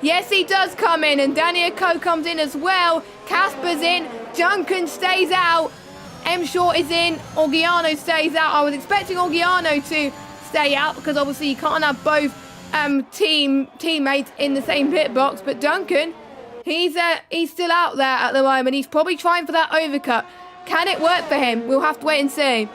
Yes, he does come in, and Daniel Coe comes in as well. Casper's in. Duncan stays out. M Short is in. Oggiano stays out. I was expecting Oggiano to stay out because obviously you can't have both teammates in the same pit box. But Duncan, he's still out there at the moment. He's probably trying for that overcut. Can it work for him? We'll have to wait and see.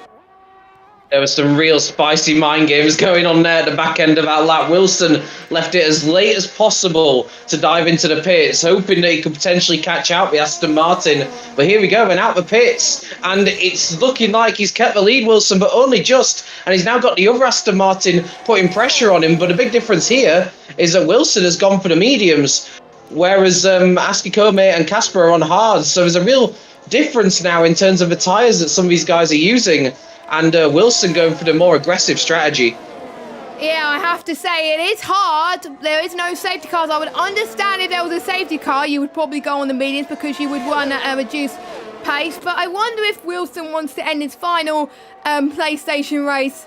There was some real spicy mind games going on there at the back end of that lap. Wilson left it as late as possible to dive into the pits, hoping that he could potentially catch out the Aston Martin. But here we go, and out the pits. And it's looking like he's kept the lead, Wilson, but only just. And he's now got the other Aston Martin putting pressure on him. But the big difference here is that Wilson has gone for the mediums, whereas Askikome and Casper are on hards. So there's a real difference now in terms of the tyres that some of these guys are using. And Wilson going for the more aggressive strategy. Yeah, I have to say, it is hard. There is no safety cars. I would understand if there was a safety car, you would probably go on the mediums because you would run at a reduced pace. But I wonder if Wilson wants to end his final PlayStation race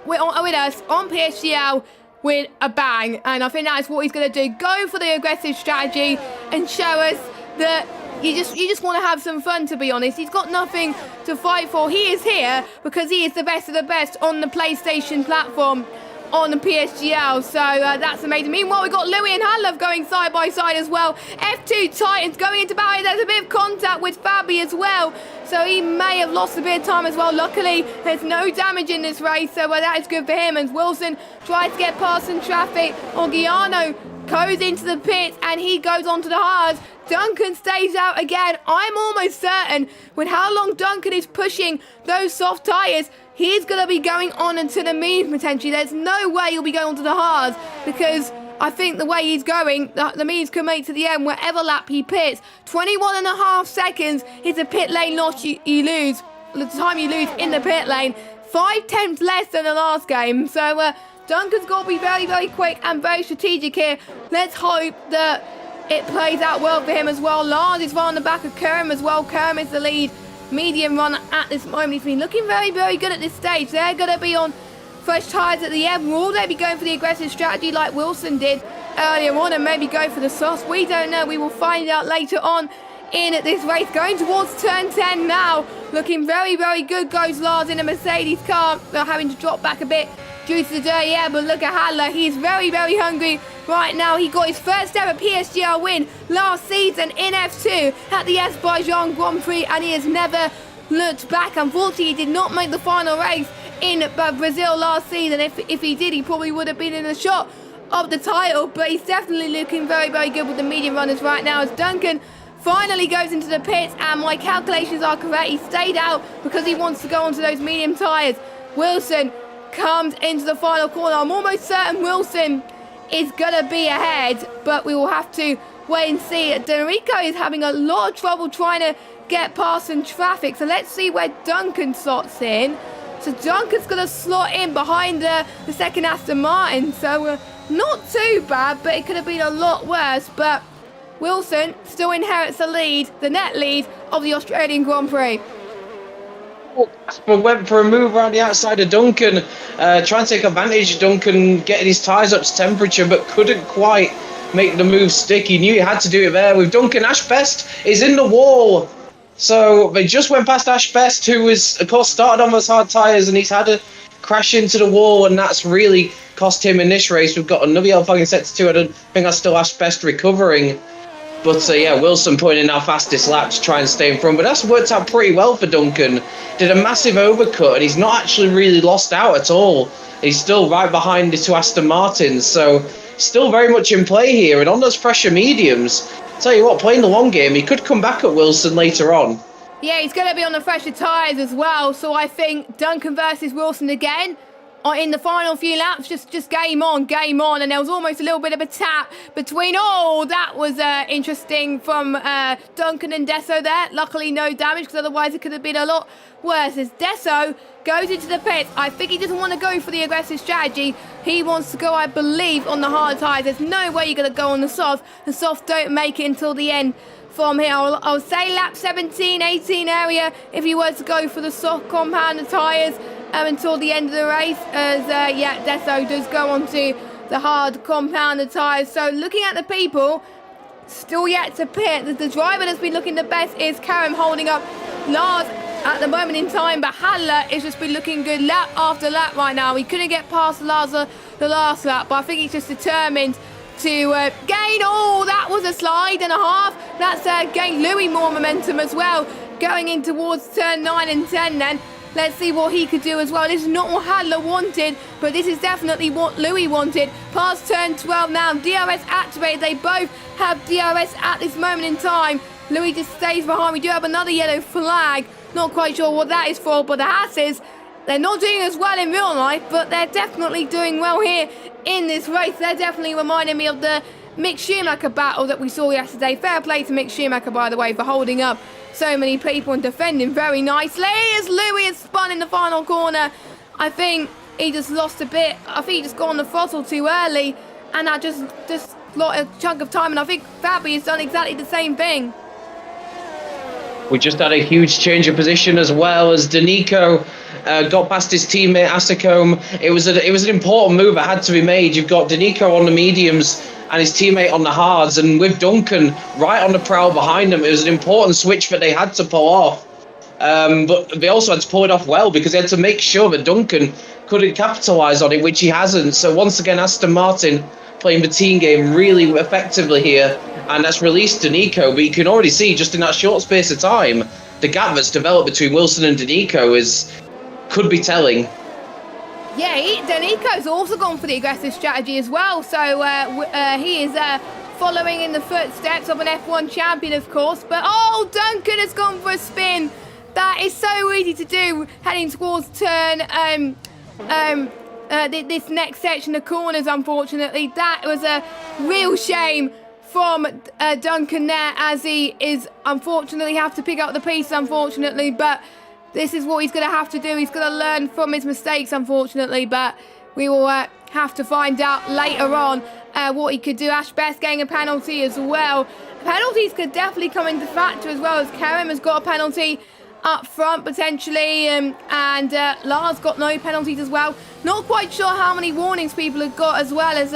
with us on PSGL with a bang. And I think that's what he's going to do. Go for the aggressive strategy and show us that you just want to have some fun, to be honest. He's got nothing to fight for. He is here because he is the best of the best on the PlayStation platform on the PSGL. So that's amazing. Meanwhile, we've got Louis and Hadlov going side by side as well. F2 Titans going into barrier. There's a bit of contact with Fabi as well. So he may have lost a bit of time as well. Luckily, there's no damage in this race. So that is good for him. And Wilson tries to get past some traffic. Orgiano goes into the pits and he goes onto the hards. Duncan stays out again. I'm almost certain with how long Duncan is pushing those soft tyres, he's going to be going on into the mediums potentially. There's no way he'll be going onto the hards because I think the way he's going, the mediums can make to the end wherever lap he pits. 21.5 seconds is a pit lane loss you lose. The time you lose in the pit lane. 5 tenths less than the last game. So Duncan's got to be very, very quick and very strategic here. Let's hope that it plays out well for him as well. Lars is right on the back of Kerem as well. Kerem is the lead medium runner at this moment. He's been looking very, very good at this stage. They're going to be on fresh tyres at the end. Will they be going for the aggressive strategy like Wilson did earlier on and maybe go for the sauce? We don't know. We will find out later on in this race. Going towards turn 10 now. Looking very, very good goes Lars in a Mercedes car. They're having to drop back a bit due to the dirty air, but look at Hadler. He's very, very hungry right now. He got his first ever PSGL win last season in F2 at the Azerbaijan Grand Prix, and he has never looked back. Unfortunately, he did not make the final race in Brazil last season. If he did, he probably would have been in the shot of the title, but he's definitely looking very, very good with the medium runners right now as Duncan finally goes into the pits, and my calculations are correct. He stayed out because he wants to go onto those medium tyres. Wilson comes into the final corner. I'm almost certain Wilson is going to be ahead, but we will have to wait and see. Dorico is having a lot of trouble trying to get past some traffic, so let's see where Duncan slots in. So Duncan's going to slot in behind the second Aston Martin, so not too bad, but it could have been a lot worse. But Wilson still inherits the lead, the net lead of the Australian Grand Prix. Casper went for a move around the outside of Duncan, trying to take advantage of Duncan getting his tyres up to temperature, but couldn't quite make the move stick. He knew he had to do it there with Duncan. Ash Best is in the wall. So they just went past Ash Best, who was, of course, started on those hard tyres, and he's had to crash into the wall, and that's really cost him in this race. We've got another yellow flag in set 2. I don't think that's still Ash Best recovering. But yeah, Wilson putting in our fastest lap to try and stay in front. But that's worked out pretty well for Duncan. Did a massive overcut, and he's not actually really lost out at all. He's still right behind the two Aston Martins. So still very much in play here. And on those pressure mediums, tell you what, playing the long game, he could come back at Wilson later on. Yeah, he's going to be on the fresher tyres as well. So I think Duncan versus Wilson again. In the final few laps, just game on, and there was almost a little bit of a tap between. Oh, that was interesting from Duncan and Desso there. Luckily, no damage, because otherwise it could have been a lot worse. As Desso goes into the pits, I think he doesn't want to go for the aggressive strategy. He wants to go, I believe, on the hard tyres. There's no way you're going to go on the soft. The soft don't make it until the end. From here, I'll say lap 17, 18 area if you were to go for the soft compounded tyres. Until the end of the race, as Desso does go on to the hard compounded tyres. So looking at the people, still yet to pit. The driver that's been looking the best is Kerem, holding up Lars at the moment in time, but Hadler has just been looking good lap after lap right now. He couldn't get past Lars the last lap, but I think he's just determined to gain. Oh, that was a slide and a half. That's gained Louis more momentum as well, going in towards turn 9 and 10 then. Let's see what he could do as well. This is not what Hadler wanted, but this is definitely what Louis wanted. Past turn 12 now. DRS activated. They both have DRS at this moment in time. Louis just stays behind. We do have another yellow flag. Not quite sure what that is for, but the Hasses, they're not doing as well in real life, but they're definitely doing well here in this race. They're definitely reminding me of the Mick Schumacher battle that we saw yesterday. Fair play to Mick Schumacher, by the way, for holding up so many people and defending very nicely as Louis has spun in the final corner. I think he just lost a bit. I think he just got on the throttle too early, and that just lost a chunk of time, and I think Fabi has done exactly the same thing. We just had a huge change of position as well as Danico got past his teammate Asicombe. It was an important move that had to be made. You've got Danico on the mediums and his teammate on the hards, and with Duncan right on the prowl behind them, it was an important switch that they had to pull off. But they also had to pull it off well because they had to make sure that Duncan couldn't capitalise on it, which he hasn't. So once again, Aston Martin playing the team game really effectively here, and that's released Danico. But you can already see just in that short space of time, the gap that's developed between Wilson and Danico could be telling. Yeah, Danico's also gone for the aggressive strategy as well, so he is following in the footsteps of an F1 champion, of course. But oh, Duncan has gone for a spin. That is so easy to do, heading towards turn this next section of corners. Unfortunately, that was a real shame from Duncan there, as he is unfortunately have to pick up the piece, unfortunately, but this is what he's going to have to do. He's going to learn from his mistakes, unfortunately, but we will have to find out later on what he could do. Ash Best getting a penalty as well. Penalties could definitely come into factor as well, as Kerem has got a penalty up front potentially, and Lars got no penalties as well. Not quite sure how many warnings people have got as well, as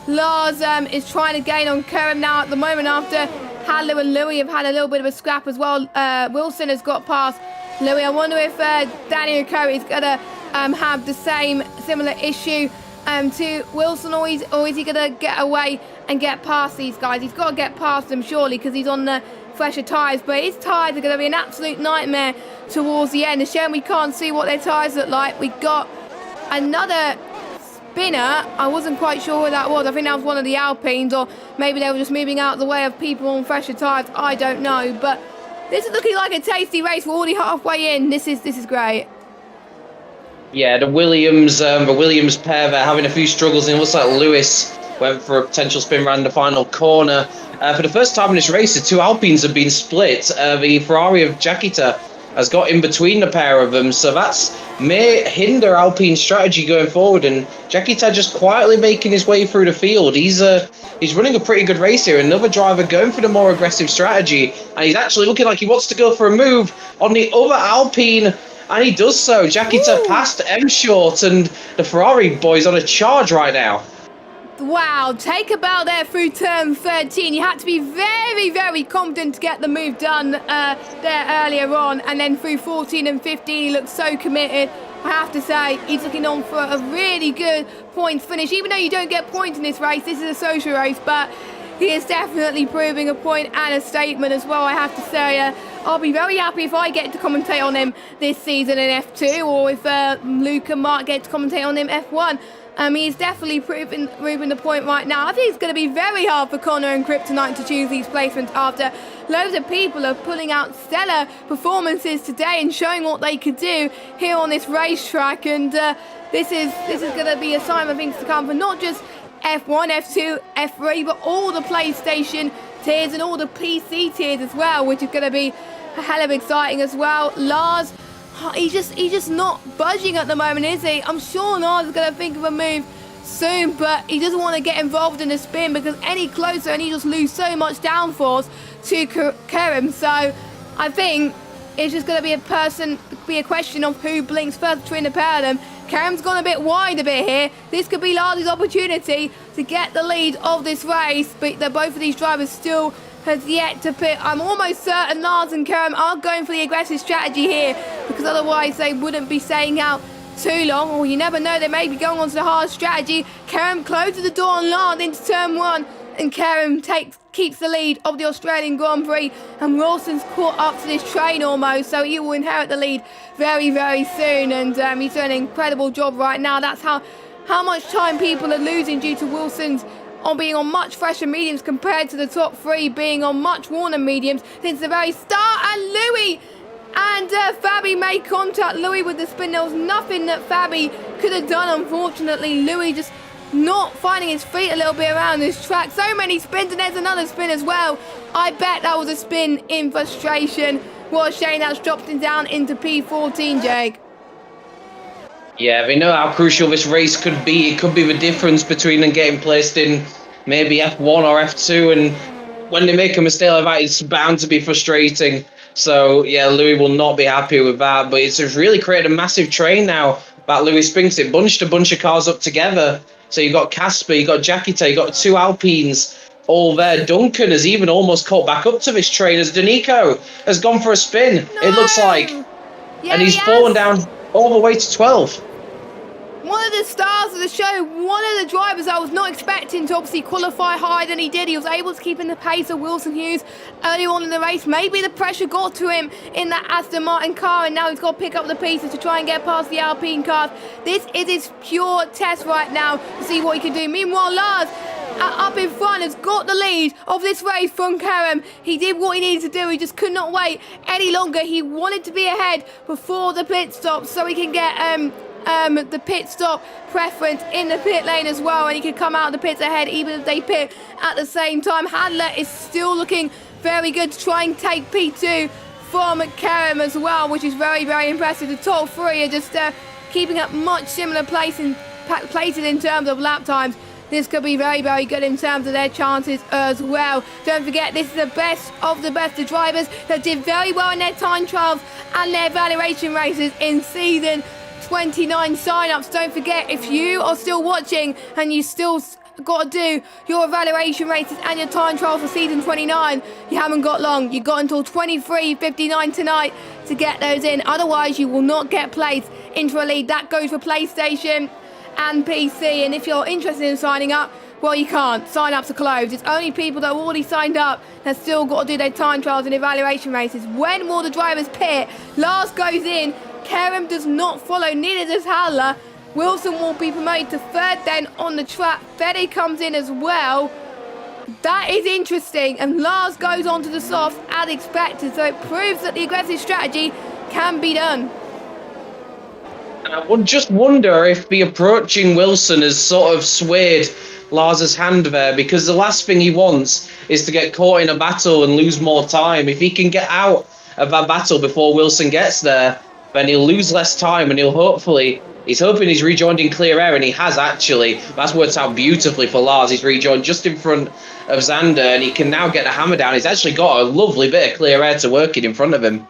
Lars is trying to gain on Kerem now at the moment after Hadler and Louis have had a little bit of a scrap as well. Wilson has got past Louis. I wonder if Daniel Curry is going to have the similar issue to Wilson, or is he going to get away and get past these guys? He's got to get past them surely, because he's on the fresher tyres, but his tyres are going to be an absolute nightmare towards the end. It's a shame we can't see what their tyres look like. We got another spinner. I wasn't quite sure who that was. I think that was one of the Alpines, or maybe they were just moving out of the way of people on fresher tyres. I don't know, but this is looking like a tasty race. We're already halfway in. This is great. Yeah, the Williams pair, they're having a few struggles, and it looks like Lewis went for a potential spin around the final corner. For the first time in this race, the two Alpines have been split. The Ferrari of Jaquita has got in between the pair of them, so that's may hinder Alpine's strategy going forward. And Jaquita just quietly making his way through the field. He's running a pretty good race here. Another driver going for the more aggressive strategy, and he's actually looking like he wants to go for a move on the other Alpine, and he does so. Jaquita past M Short, and the Ferrari boys on a charge right now. Wow, take a bow there through turn 13. You had to be very, very confident to get the move done there earlier on. And then through 14 and 15, he looked so committed. I have to say, he's looking on for a really good points finish. Even though you don't get points in this race, this is a social race, but he is definitely proving a point and a statement as well, I have to say. I'll be very happy if I get to commentate on him this season in F2, or if Luke and Mark get to commentate on him F1. He's definitely proving the point right now. I think it's going to be very hard for Connor and Kryptonite to choose these placements after loads of people are pulling out stellar performances today and showing what they could do here on this racetrack. And this is going to be a sign of things to come for not just F1, F2, F3, but all the PlayStation tiers and all the PC tiers as well, which is going to be a hell of exciting as well. Lars, he's just not budging at the moment, is he? I'm sure Lars is going to think of a move soon, but he doesn't want to get involved in a spin, because any closer and he just lose so much downforce to Kerem. So I think it's just going to be a question of who blinks first between the pair of them. Kerem's gone a bit wide a bit here. This could be Lars' opportunity to get the lead of this race, but both of these drivers still has yet to pit. I'm almost certain Lars and Kerem are going for the aggressive strategy here, because otherwise they wouldn't be staying out too long, or you never know, they may be going on to the hard strategy. Kerem closes the door on Lars into turn 1. and Kerem keeps the lead of the Australian Grand Prix, and Wilson's caught up to this train almost, so he will inherit the lead very, very soon, and he's doing an incredible job right now. That's how much time people are losing due to Wilson's being on much fresher mediums compared to the top three being on much worn mediums since the very start. And Louis and Fabi made contact. Louis with the spin. There was nothing that Fabi could have done, unfortunately. Louis just not finding his feet a little bit around this track. So many spins, and there's another spin as well. I bet that was a spin in frustration. What a shame that's dropped him down into P14, Jake. Yeah, we know how crucial this race could be. It could be the difference between them getting placed in maybe F1 or F2, and when they make a mistake like that, it's bound to be frustrating. So, yeah, Louis will not be happy with that, but it's really created a massive train now about Louis Spinks. It bunched a bunch of cars up together. So you got Casper, you got Jakita, you got two Alpines all there. Duncan has even almost caught back up to this train as Danico has gone for a spin, No. it looks like. Yeah, and he's fallen down all the way to 12. One of the stars of the show, one of the drivers I was not expecting to obviously qualify higher than he did. He was able to keep in the pace of Wilson Hughes early on in the race. Maybe the pressure got to him in that Aston Martin car, and now he's got to pick up the pieces to try and get past the Alpine cars. This is his pure test right now to see what he can do. Meanwhile, Lars up in front has got the lead of this race from Kerem. He did what he needed to do. He just could not wait any longer. He wanted to be ahead before the pit stop so he can get the pit stop preference in the pit lane as well, and he can come out of the pits ahead even if they pit at the same time. Handler is still looking very good to try and take P2 from Kerem as well, which is very, very impressive. The top three are just keeping up much similar places in terms of lap times. This could be very, very good in terms of their chances as well. Don't forget, this is the best of the best of drivers that did very well in their time trials and their evaluation races in season 29 sign-ups. Don't forget, if you are still watching and you still got to do your evaluation races and your time trial for season 29, you haven't got long. You've got until 23:59 tonight to get those in. Otherwise, you will not get placed into a league. That goes for PlayStation and PC. And if you're interested in signing up, well, you can't. Sign-ups are closed. It's only people that have already signed up that still got to do their time trials and evaluation races. When will the drivers pit? Lars goes in. Kerem does not follow, neither does Handler. Wilson will be promoted to third then on the track. Fede comes in as well. That is interesting, and Lars goes on to the soft as expected, so it proves that the aggressive strategy can be done. And I would just wonder if the approaching Wilson has sort of swayed Lars's hand there, because the last thing he wants is to get caught in a battle and lose more time. If he can get out of that battle before Wilson gets there, then he'll lose less time, and he's hoping he's rejoined in clear air, and he has actually. That's worked out beautifully for Lars. He's rejoined just in front of Xander, and he can now get the hammer down. He's actually got a lovely bit of clear air to work in front of him.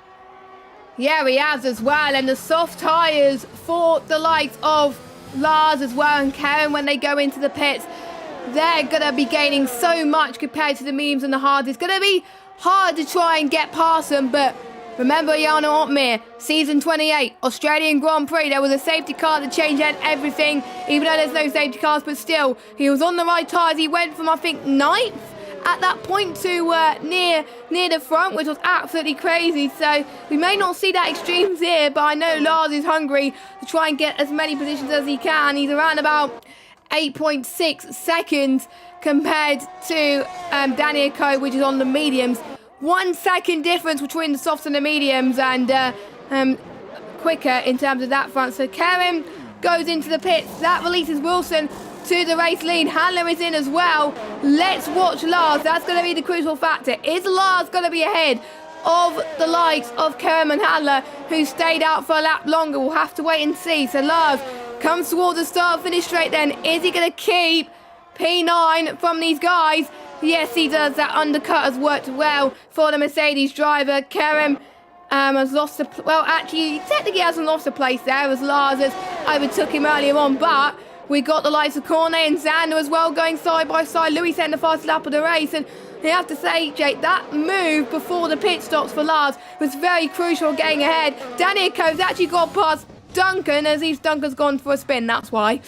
Yeah, he has as well, and the soft tyres for the likes of Lars as well and Kerem when they go into the pits, they're going to be gaining so much compared to the mediums and the hards. It's going to be hard to try and get past them, but remember Jarno Otmir, season 28, Australian Grand Prix, there was a safety car that changed everything, even though there's no safety cars, but still, he was on the right tyres. He went from, I think, 9th at that point to near the front, which was absolutely crazy. So we may not see that extremes here, but I know Lars is hungry to try and get as many positions as he can. He's around about 8.6 seconds compared to Daniel Coe, which is on the mediums. 1 second difference between the softs and the mediums, and quicker in terms of that front. So Kerem goes into the pits. That releases Wilson to the race lead. Handler is in as well. Let's watch Lars. That's going to be the crucial factor. Is Lars going to be ahead of the likes of Kerem and Handler, who stayed out for a lap longer? We'll have to wait and see. So Lars comes towards the start-finish straight then. Is he going to keep P9 from these guys? Yes, he does. That undercut has worked well for the Mercedes driver. Kerem has lost the... Well, actually, he technically hasn't lost a place there, as Lars has overtook him earlier on, but we got the likes of Cornet and Xander as well going side by side. Louis setting the fastest lap of the race, and you have to say, Jake, that move before the pit stops for Lars was very crucial getting ahead. Daniel Coe's actually got past Duncan, as Duncan's gone for a spin, that's why.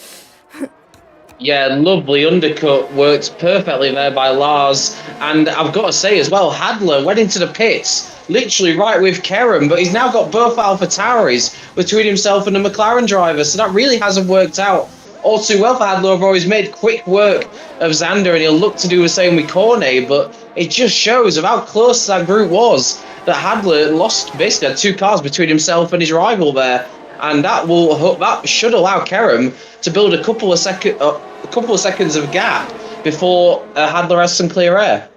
Yeah, lovely undercut, worked perfectly there by Lars. And I've got to say as well, Hadler went into the pits, literally right with Kerem, but he's now got both Alpha Tauris between himself and the McLaren driver, so that really hasn't worked out all too well for Hadler. Although he's made quick work of Xander, and he'll look to do the same with Cornet, but it just shows of how close that group was, that Hadler lost basically had 2 cars between himself and his rival there. And that should allow Kerem to build a couple of seconds of gap before Hadler has some clear air.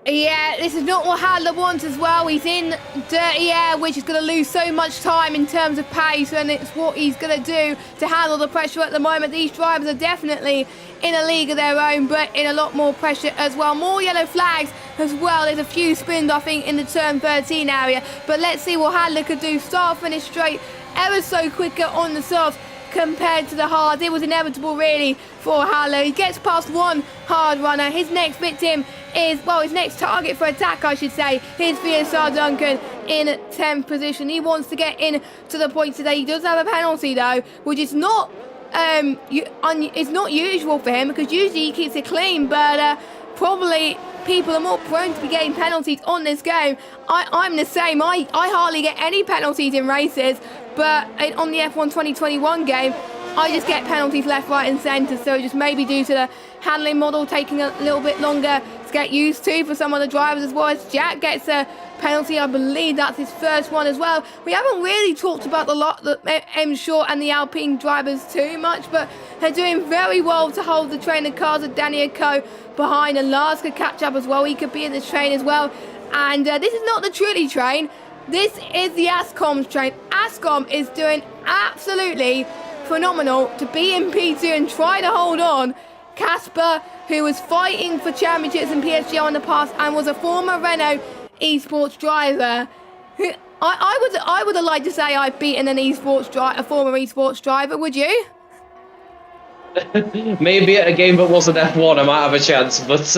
Yeah, this is not what Hadler wants as well. He's in dirty air, which is going to lose so much time in terms of pace, and it's what he's going to do to handle the pressure at the moment. These drivers are definitely in a league of their own, but in a lot more pressure as well. More yellow flags as well. There's a few spins, I think, in the turn 13 area, but let's see what Hadler could do. Start, finish straight, ever so quicker on the softs compared to the hard. It was inevitable really for Hadler. He gets past one hard runner. His next victim is, well, his next target for attack, I should say, is VSR Duncan in 10th position. He wants to get in to the point today. He does have a penalty though, which is not it's not usual for him, because usually he keeps it clean, but probably people are more prone to be getting penalties on this game. I'm the same. I hardly get any penalties in races, but on the F1 2021 game, I just get penalties left, right and centre. So just maybe due to the handling model taking a little bit longer to get used to for some of the drivers as well. As Jack gets a penalty, I believe that's his first one as well. We haven't really talked about the M Short and the Alpine drivers too much, but they're doing very well to hold the train. The cars of Danny and Co behind, and Lars could catch up as well. He could be in this train as well. And this is not the Trulli train. This is the Ascom's train. Ascom is doing absolutely phenomenal to be in P2 and try to hold on. Casper, who was fighting for championships in PSGL in the past and was a former Renault esports driver. I would have liked to say I've beaten a former esports driver. Would you? Maybe at a game that wasn't F1 I might have a chance, but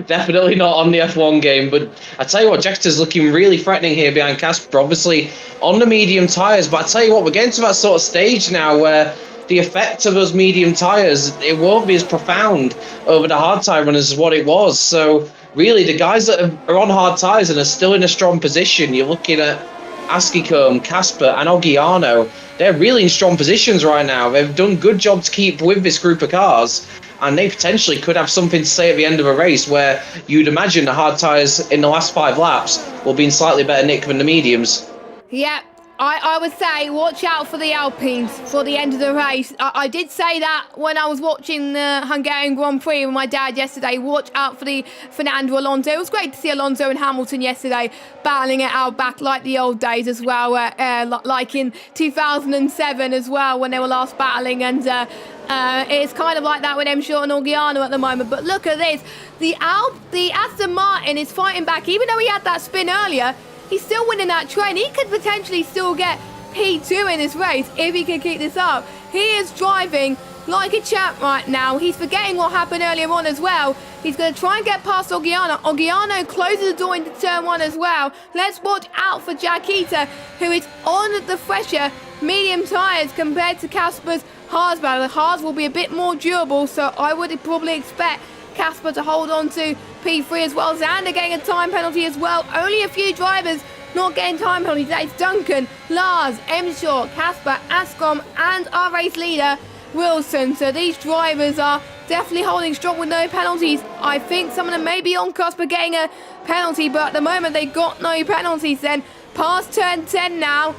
definitely not on the F1 game. But I tell you what, Jector's looking really threatening here behind Casper, obviously on the medium tyres. But I tell you what, we're getting to that sort of stage now where the effect of those medium tyres, it won't be as profound over the hard tyre runners as what it was. So really, the guys that are on hard tyres and are still in a strong position, you're looking at Askicombe, Casper and Ogiano. They're really in strong positions right now. They've done good job to keep with this group of cars, and they potentially could have something to say at the end of a race where you'd imagine the hard tyres in the last 5 laps will be in slightly better nick than the mediums. Yeah, I would say watch out for the Alpines for the end of the race. I did say that when I was watching the Hungarian Grand Prix with my dad yesterday. Watch out for the Fernando Alonso. It was great to see Alonso and Hamilton yesterday battling it out back like the old days as well, like in 2007 as well when they were last battling, and it's kind of like that with M Short and Orgiano at the moment. But look at this, the Aston Martin is fighting back. Even though he had that spin earlier, he's still winning that train. He could potentially still get P2 in this race if he can keep this up. He is driving like a champ right now. He's forgetting what happened earlier on as well. He's going to try and get past Ogiano. Ogiano closes the door into turn 1 as well. Let's watch out for Jaquita, who is on the fresher medium tyres compared to Casper's hards battle. The hards will be a bit more durable, so I would probably expect Casper to hold on to P3 as well. Xander getting a time penalty as well. Only a few drivers not getting time penalties. That is Duncan, Lars, M Short, Casper, Ascom and our race leader Wilson. So these drivers are definitely holding strong with no penalties. I think some of them may be on Casper getting a penalty, but at the moment they got no penalties. Then past turn 10 now.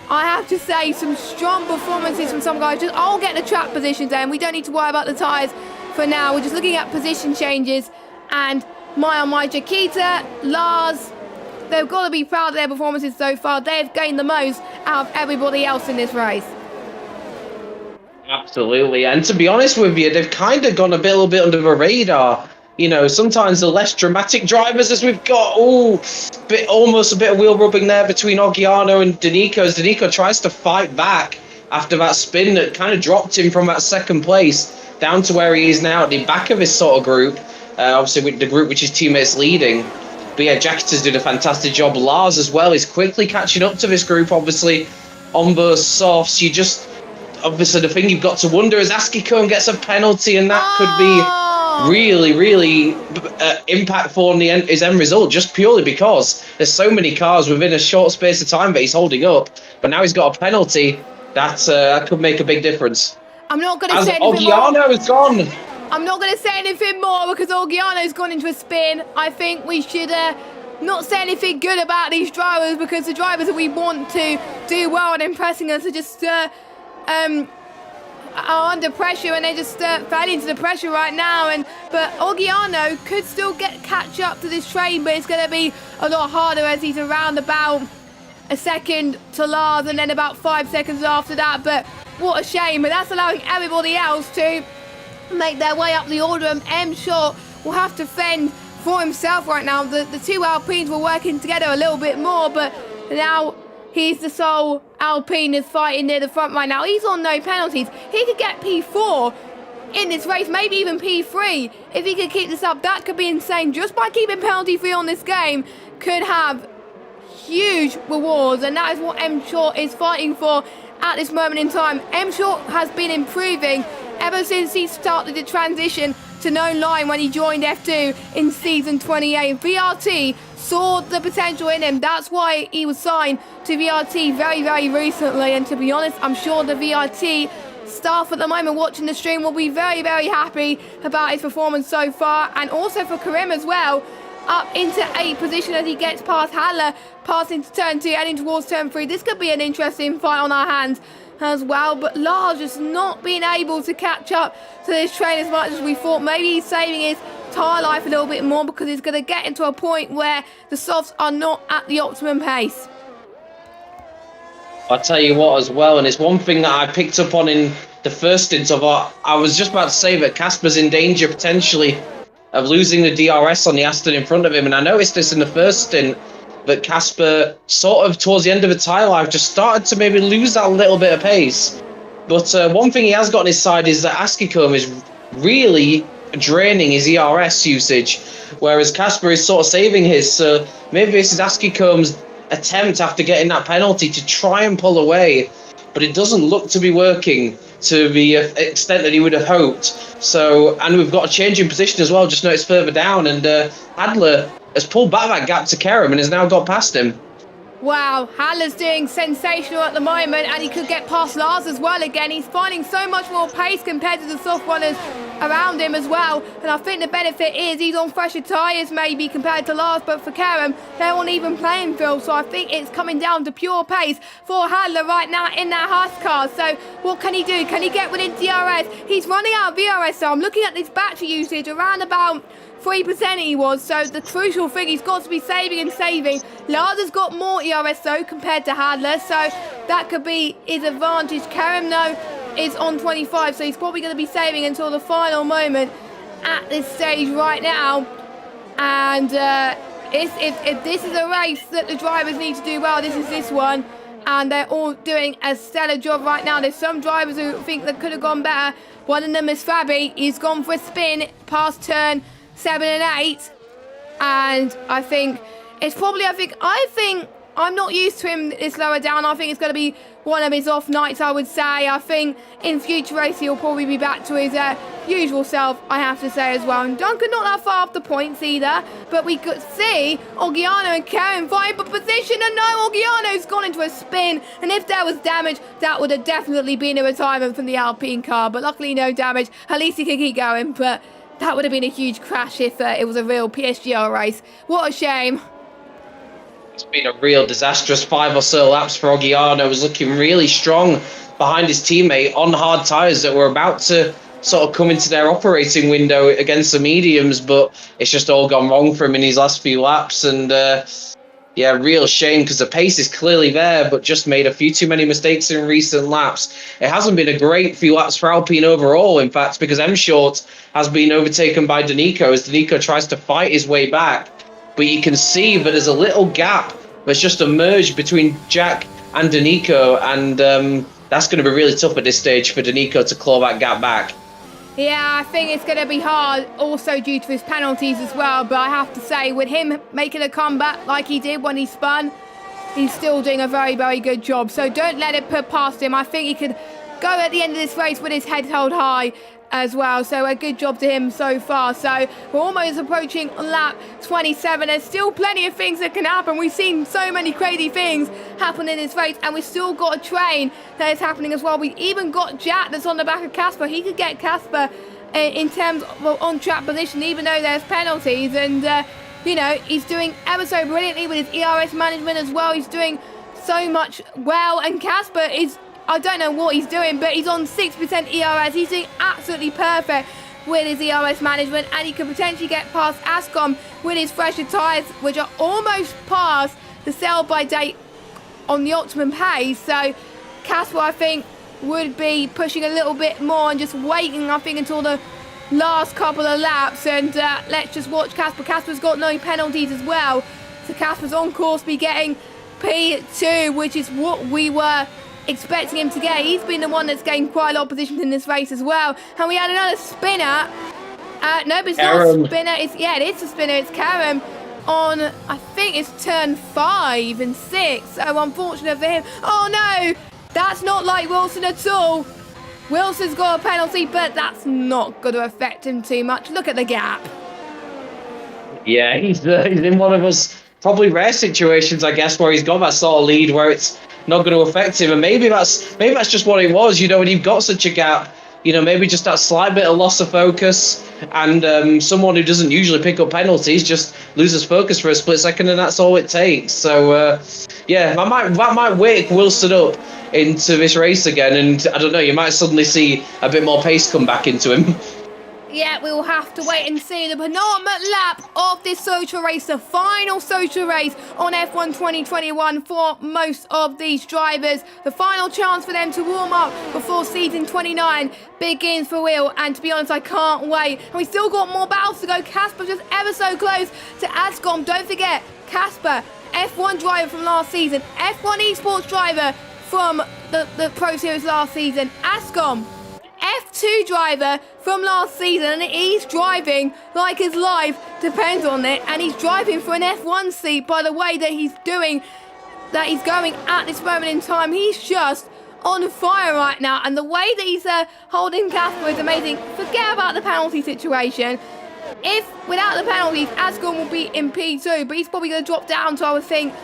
I have to say some strong performances from some guys. I'll get the track positions then. We don't need to worry about the tyres for now. We're just looking at position changes, and my Jaquita, Lars, they've got to be proud of their performances so far. They've gained the most out of everybody else in this race. Absolutely, and to be honest with you, they've kind of gone a little bit under the radar. You know, sometimes the less dramatic drivers, as we've got, almost a bit of wheel rubbing there between Ogiano and Danico, as Danico tries to fight back after that spin that kind of dropped him from that second place down to where he is now at the back of his sort of group, obviously with the group which his teammates leading. But yeah, Jacket's did a fantastic job. Lars as well is quickly catching up to this group, obviously on those softs. obviously the thing you've got to wonder is Askicombe gets a penalty, and that could be really, really impactful on his end result, just purely because there's so many cars within a short space of time that he's holding up. But now he's got a penalty. That could make a big difference. I'm not going to say anything Oggiano more. is gone. I'm not going to say anything more because Oggiano's gone into a spin. I think we should not say anything good about these drivers, because the drivers that we want to do well and impressing us are just are under pressure, and they just fell into the pressure right now. But Oggiano could still catch up to this train, but it's going to be a lot harder as he's around about a second to Lars and then about 5 seconds after that. But what a shame, but that's allowing everybody else to make their way up the order, and M Short will have to fend for himself right now. The two Alpines were working together a little bit more, but now he's the sole Alpine that's fighting near the front right now. He's on no penalties. He could get P4 in this race, maybe even P3. If he could keep this up, that could be insane. Just by keeping penalty free on this game could have huge rewards, and that is what M Short is fighting for at this moment in time. M Short has been improving ever since he started the transition to no line when he joined F2 in season 28. VRT saw the potential in him. That's why he was signed to VRT very, very recently. And to be honest, I'm sure the VRT staff at the moment watching the stream will be very, very happy about his performance so far. And also for Karim as well, up into 8th position as he gets past Haller, passing to turn 2, heading towards turn 3. This could be an interesting fight on our hands as well, but Lars just not being able to catch up to this train as much as we thought. Maybe he's saving his tyre life a little bit more, because he's going to get into a point where the softs are not at the optimum pace. I'll tell you what as well, and it's one thing that I picked up on in the first stint of I was just about to say that Casper's in danger potentially of losing the DRS on the Aston in front of him, and I noticed this in the first stint, that Casper sort of towards the end of the tyre life just started to maybe lose that little bit of pace. But one thing he has got on his side is that Askicombe is really draining his ERS usage, whereas Casper is sort of saving his. So maybe this is Askicombe's attempt after getting that penalty to try and pull away, but it doesn't look to be working to the extent that he would have hoped. So, and we've got a change in position as well, just noticed further down, and Adler has pulled back that gap to Kerem and has now got past him. Wow, Haller's doing sensational at the moment, and he could get past Lars as well again. He's finding so much more pace compared to the soft runners around him as well, and I think the benefit is he's on fresher tyres maybe compared to Lars, but for Kerem, they're on even playing field, so I think it's coming down to pure pace for Haller right now in that Haas car. So what can he do? Can he get within DRS? He's running out of DRS, so I'm looking at this battery usage around about 3% he was, so the crucial thing he's got to be saving and saving. Lars has got more ERS though compared to Hadler, so that could be his advantage. Kerem though is on 25, so he's probably going to be saving until the final moment at this stage right now. And if this is a race that the drivers need to do well, this is this one. And they're all doing a stellar job right now. There's some drivers who think that could have gone better. One of them is Fabi. He's gone for a spin past turn 7 and 8, and I think it's probably, I think I'm not used to him this lower down. I think it's going to be one of his off nights, I would say. I think in future races he'll probably be back to his usual self, I have to say as well. And Duncan not that far off the points either, but we could see Oggiano and Kerem fighting for position, and no, Oggiano's gone into a spin, and if there was damage, that would have definitely been a retirement from the Alpine car, but luckily no damage. At least he could keep going, but that would have been a huge crash if it was a real PSGL race. What a shame. It's been a real disastrous 5 or so laps for Oggiano. Was looking really strong behind his teammate on hard tyres that were about to sort of come into their operating window against the mediums, but it's just all gone wrong for him in his last few laps. And yeah, real shame, because the pace is clearly there, but just made a few too many mistakes in recent laps. It hasn't been a great few laps for Alpine overall, in fact, because M Short has been overtaken by Danico as Danico tries to fight his way back. But you can see that there's a little gap that's just emerged between Jack and Danico, and that's going to be really tough at this stage for Danico to claw that gap back. Yeah, I think it's going to be hard, also due to his penalties as well, but I have to say, with him making a comeback like he did when he spun, he's still doing a very, very good job. So don't let it put past him. I think he could go at the end of this race with his head held high as well. So a good job to him so far. So we're almost approaching lap 27. There's still plenty of things that can happen. We've seen so many crazy things happen in this race, and we've still got a train that is happening as well. We've even got Jack that's on the back of Casper. He could get Casper in terms of on-track position, even though there's penalties. And you know, he's doing ever so brilliantly with his ERS management as well. He's doing so much well, and Casper is, I don't know what he's doing, but he's on 6% ERS. He's doing absolutely perfect with his ERS management, and he could potentially get past Ascom with his fresher tyres, which are almost past the sell-by date on the optimum pace. So Casper, I think, would be pushing a little bit more and just waiting, I think, until the last couple of laps. And let's just watch Casper. Casper's got no penalties as well, so Casper's on course to be getting P2, which is what we were expecting him to get. He's been the one that's gained quite a lot of positions in this race as well. And we had another spinner. No, but it's not a spinner. It is a spinner. It's Karam on, I think it's turn 5 and 6. So unfortunate for him. Oh no, that's not like Wilson at all. Wilson's got a penalty, but that's not going to affect him too much. Look at the gap. Yeah, he's in one of those probably rare situations, I guess, where he's got that sort of lead where it's not going to affect him, and maybe that's just what it was. You know, when you've got such a gap, you know, maybe just that slight bit of loss of focus, and someone who doesn't usually pick up penalties just loses focus for a split second, and that's all it takes. So yeah, that might wake Wilson up into this race again, and I don't know, you might suddenly see a bit more pace come back into him. Yeah, we will have to wait and see. The penultimate lap of this social race, the final social race on F1 2021 for most of these drivers. The final chance for them to warm up before season 29 begins for real. And to be honest, I can't wait. And we still got more battles to go. Casper just ever so close to Ascom. Don't forget, Casper, F1 driver from last season, F1 esports driver from the Pro Series last season. Ascom, F2 driver from last season, and he's driving like his life depends on it, and he's driving for an F1 seat by the way that he's going at this moment in time. He's just on fire right now, and the way that he's holding Casper is amazing. Forget about the penalty situation. If without the penalties, Ascom will be in P2, but he's probably going to drop down to, I would think,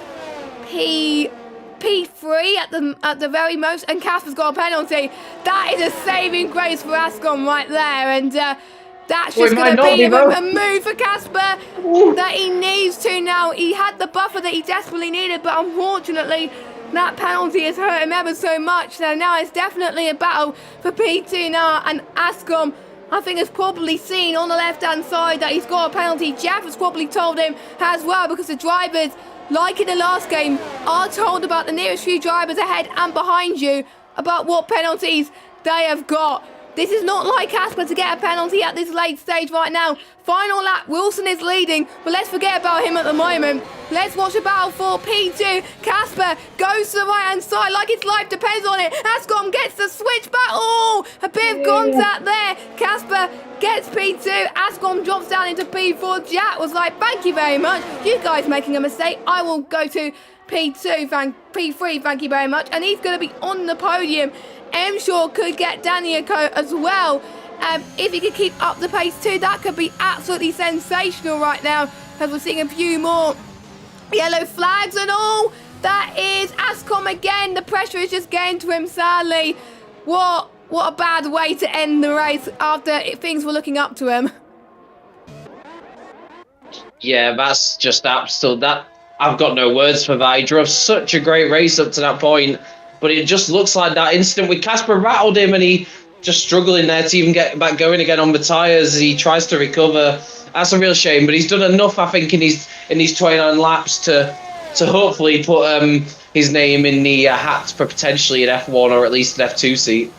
P3 at the very most, and Casper's got a penalty. That is a saving grace for Ascom right there, and that's just going to be a move for Casper that he needs to now. He had the buffer that he desperately needed, but unfortunately that penalty has hurt him ever so much. So now it's definitely a battle for P2 now, and Ascom, I think, has probably seen on the left-hand side that he's got a penalty. Jeff has probably told him as well, because the drivers, like in the last game, are told about the nearest few drivers ahead and behind you about what penalties they have got. This is not like Casper to get a penalty at this late stage right now. Final lap, Wilson is leading, but let's forget about him at the moment. Let's watch a battle for P2. Casper goes to the right-hand side like his life depends on it. Ascom gets the switch back. Oh, a bit of contact there. Casper gets P2. Ascom drops down into P4. Jack was like, thank you very much. You guys making a mistake. I will go to P2, P3, thank you very much. And he's going to be on the podium. M Shaw could get Daniako as well. If he could keep up the pace too, that could be absolutely sensational right now, as we're seeing a few more yellow flags and all. That is Ascom again. The pressure is just getting to him, sadly. What a bad way to end the race after things were looking up to him. Yeah, that's just absolute. I've got no words for that. He drove such a great race up to that point, but it just looks like that incident with Casper rattled him, and he just struggling there to even get back going again on the tyres. He tries to recover. That's a real shame, but he's done enough, I think, in these 29 laps to hopefully put his name in the hat for potentially an F1 or at least an F2 seat.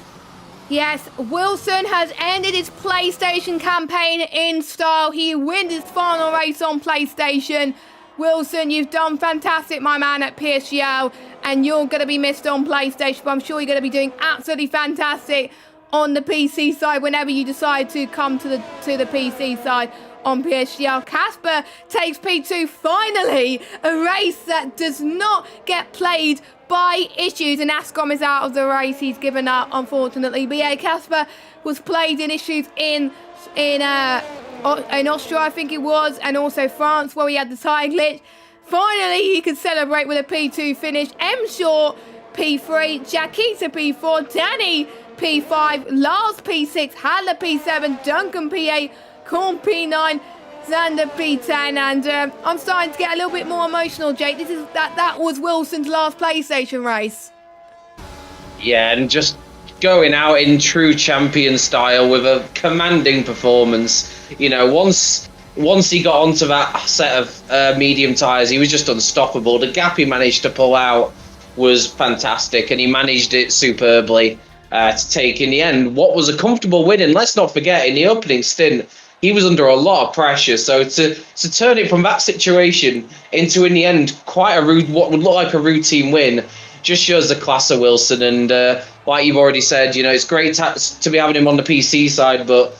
Yes, Wilson has ended his PlayStation campaign in style. He wins his final race on PlayStation. Wilson, you've done fantastic, my man, at PSGL, and you're going to be missed on PlayStation, but I'm sure you're going to be doing absolutely fantastic on the PC side whenever you decide to come to the PC side on PSGL. Casper takes P2, finally, a race that does not get played by issues, and Ascom is out of the race. He's given up, unfortunately. But yeah, Casper was played in issues in Austria, I think it was, and also France, where he had the tyre glitch. Finally, he could celebrate with a P2 finish. M Short P3, Jaquita P4, Danny P5, Lars P6, Hadler P7, Duncan P8, Korn P9, Xander P10, and I'm starting to get a little bit more emotional, Jake. That was Wilson's last PlayStation race. Yeah, and just going out in true champion style with a commanding performance. You know, once he got onto that set of medium tyres, he was just unstoppable. The gap he managed to pull out was fantastic, and he managed it superbly to take, in the end, what was a comfortable win. And let's not forget, in the opening stint, he was under a lot of pressure. So to turn it from that situation into, in the end, quite a what would look like a routine win just shows the class of Wilson. And like you've already said, you know, it's great to be having him on the PC side, but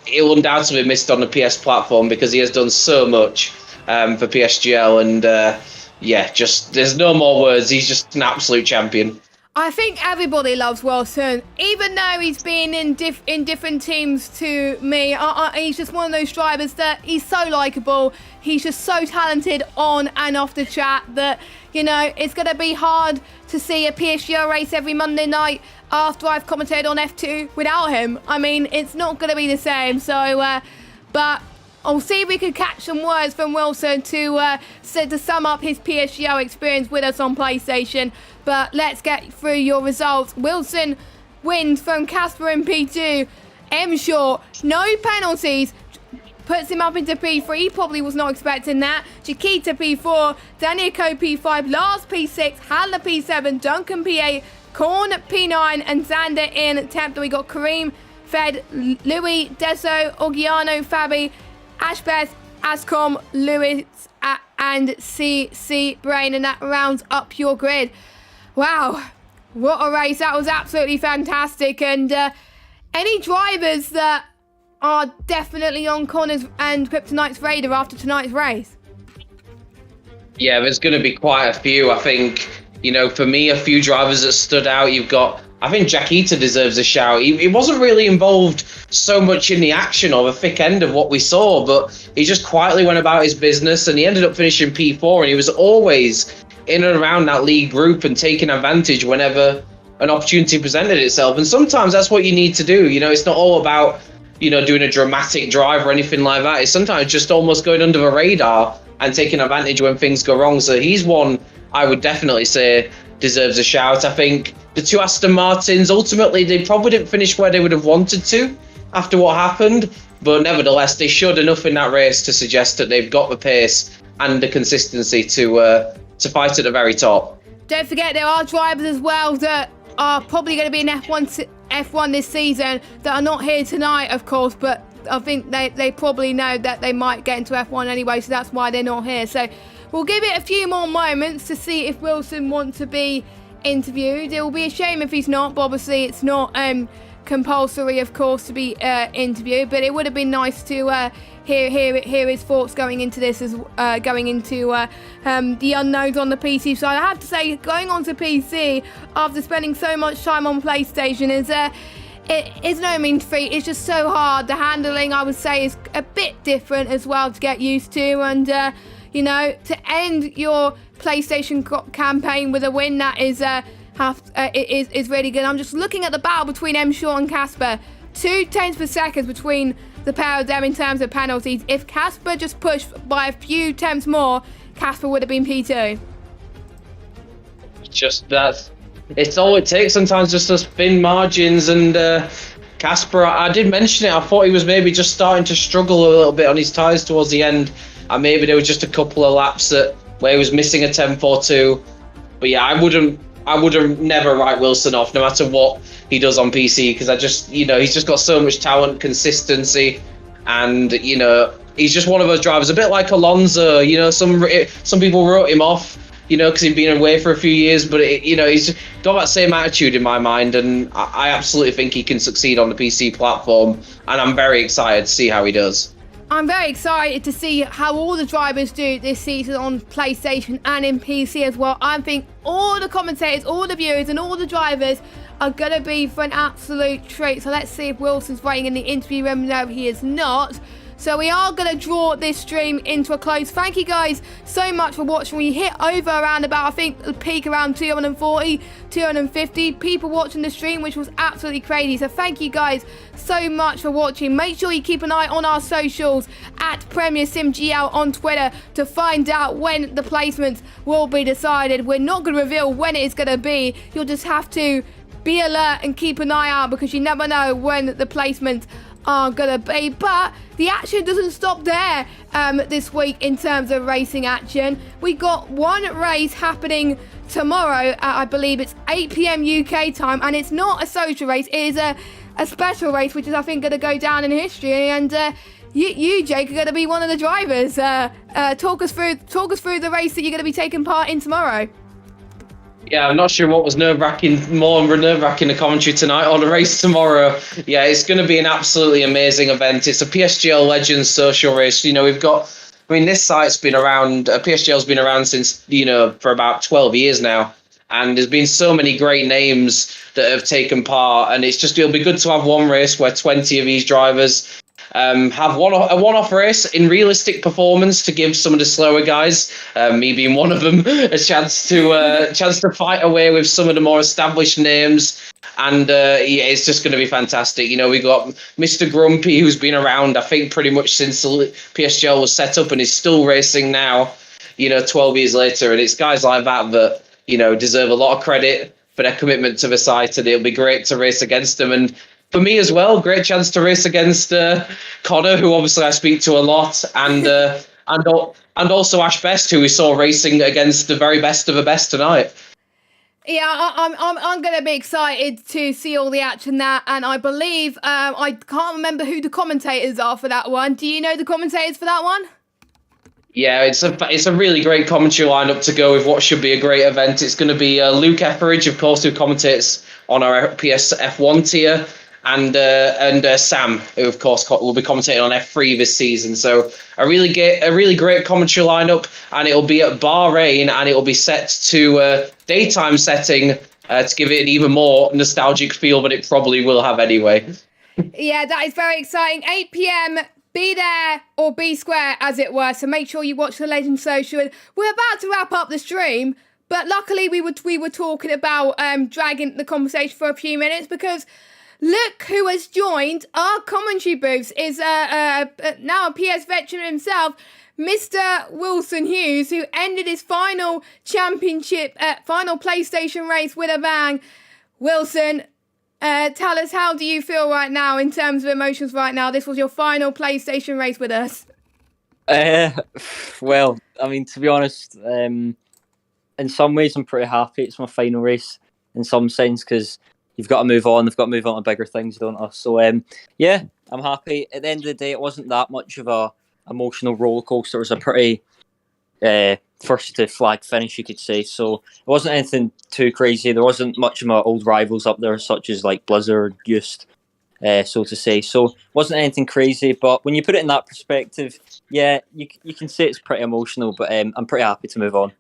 he'll undoubtedly be missed on the PS platform because he has done so much for PSGL. And yeah, just there's no more words. He's just an absolute champion. I think everybody loves Wilson, even though he's been in different teams to me. He's just one of those drivers that he's so likeable. He's just so talented on and off the track that, you know, it's going to be hard to see a PSGL race every Monday night after I've commentated on F2 without him. I mean, it's not going to be the same. So, but I'll see if we can catch some words from Wilson to sum up his PSGL experience with us on PlayStation. But let's get through your results. Wilson wins from Casper in P2. M Short, no penalties, puts him up into P3. He probably was not expecting that. Chiquita P4, Danico P5, Lars P6, Hadler P7, Duncan P8, Korn P9, and Xander in 10th. We got Kareem, Fed, Louis, Deso, Orgiano, Fabi, Ashbeth, Ascom, Lewis, and CC Brain, and that rounds up your grid. Wow, what a race. That was absolutely fantastic. And any drivers that are definitely on Connor's and Kryptonite's radar after tonight's race? Yeah, there's going to be quite a few. I think, you know, for me, a few drivers that stood out. You've got, I think Jaquita deserves a shout. He wasn't really involved so much in the action or the thick end of what we saw, but he just quietly went about his business, and he ended up finishing P4, and he was always in and around that lead group and taking advantage whenever an opportunity presented itself. And sometimes that's what you need to do. You know, it's not all about, you know, doing a dramatic drive or anything like that. It's sometimes just almost going under the radar and taking advantage when things go wrong. So he's one I would definitely say deserves a shout. I think the two Aston Martins, ultimately, they probably didn't finish where they would have wanted to after what happened. But nevertheless, they showed enough in that race to suggest that they've got the pace and the consistency to fight at the very top. Don't forget, there are drivers as well that are probably going to be in F1 this season that are not here tonight, of course, but I think they probably know that they might get into F1 anyway, so that's why they're not here. So we'll give it a few more moments to see if Wilson wants to be interviewed. It will be a shame if he's not, but obviously it's not compulsory, of course, to be interviewed, but it would have been nice to hear his thoughts going into this, as going into the unknowns on the PC side. I have to say, going on to PC after spending so much time on PlayStation is no means feat. It's just so hard. The handling, I would say, is a bit different as well to get used to, and you know, to end your PlayStation campaign with a win, that is is really good. I'm just looking at the battle between M Short and Casper. 2 tenths per second between the pair of them in terms of penalties. If Casper just pushed by a few tenths more, Casper would have been P2. Just that, it's all it takes sometimes, just those thin margins. And Casper, I did mention it, I thought he was maybe just starting to struggle a little bit on his tyres towards the end, and maybe there was just a couple of laps where he was missing a 10.42. But yeah, I would never write Wilson off, no matter what he does on PC, because I just, you know, he's just got so much talent, consistency, and, you know, he's just one of those drivers, a bit like Alonso. You know, some people wrote him off, you know, because he'd been away for a few years, but, you know, he's got that same attitude in my mind, and I absolutely think he can succeed on the PC platform, and I'm very excited to see how he does. I'm very excited to see how all the drivers do this season on PlayStation and in PC as well. I think all the commentators, all the viewers and all the drivers are going to be for an absolute treat. So let's see if Wilson's waiting in the interview room. No, he is not. So we are going to draw this stream into a close. Thank you guys so much for watching. We hit over around about, I think, the peak around 240, 250 people watching the stream, which was absolutely crazy. So thank you guys so much for watching. Make sure you keep an eye on our socials at Premier Sim GL on Twitter to find out when the placements will be decided. We're not going to reveal when it is going to be. You'll just have to be alert and keep an eye out because you never know when the placements are gonna be. But the action doesn't stop there this week in terms of racing action. We got one race happening tomorrow at, I believe it's 8 p.m. UK time, and it's not a social race, it is a special race, which is I think gonna go down in history. And you Jake are gonna be one of the drivers. Talk us through the race that you're gonna be taking part in tomorrow. Yeah, I'm not sure what was more nerve-wracking the commentary tonight or the race tomorrow. Yeah, it's going to be an absolutely amazing event. It's a PSGL Legends social race. You know, this site's been around, PSGL's been around since, for about 12 years now. And there's been so many great names that have taken part. And it'll be good to have one race where 20 of these drivers have a one-off race in realistic performance to give some of the slower guys, me being one of them, a chance to fight away with some of the more established names. And it's just going to be fantastic. We got Mr. Grumpy, who's been around, I think, pretty much since PSGL was set up and is still racing now, 12 years later. And it's guys like that deserve a lot of credit for their commitment to the site, and it'll be great to race against them. And for me as well, great chance to race against Connor, who obviously I speak to a lot, and also Ash Best, who we saw racing against the very best of the best tonight. Yeah, I'm going to be excited to see all the action there, and I believe I can't remember who the commentators are for that one. Do you know the commentators for that one? Yeah, it's a really great commentary lineup to go with what should be a great event. It's going to be Luke Etheridge, of course, who commentates on our PS F1 tier. And Sam, who of course will be commentating on F3 this season. So a really great commentary lineup, and it'll be at Bahrain, and it'll be set to daytime setting to give it an even more nostalgic feel than it probably will have anyway. Yeah, that is very exciting. 8 p.m. Be there or be square, as it were. So make sure you watch the Legend Social. We're about to wrap up the stream, but luckily we were talking about dragging the conversation for a few minutes because. Look who has joined our commentary booths is now a PS veteran himself, Mr. Wilson Hughes, who ended his final championship, final PlayStation race with a bang. Wilson, tell us, how do you feel right now in terms of emotions right now? This was your final PlayStation race with us. Well, I mean, to be honest, in some ways I'm pretty happy it's my final race in some sense because you've got to move on. They've got to move on to bigger things, don't they? So, yeah, I'm happy. At the end of the day, it wasn't that much of a emotional roller coaster. It was a pretty first to flag finish, you could say. So it wasn't anything too crazy. There wasn't much of my old rivals up there, such as like Blizzard, Just, so to say. So it wasn't anything crazy. But when you put it in that perspective, yeah, you can say it's pretty emotional. But I'm pretty happy to move on.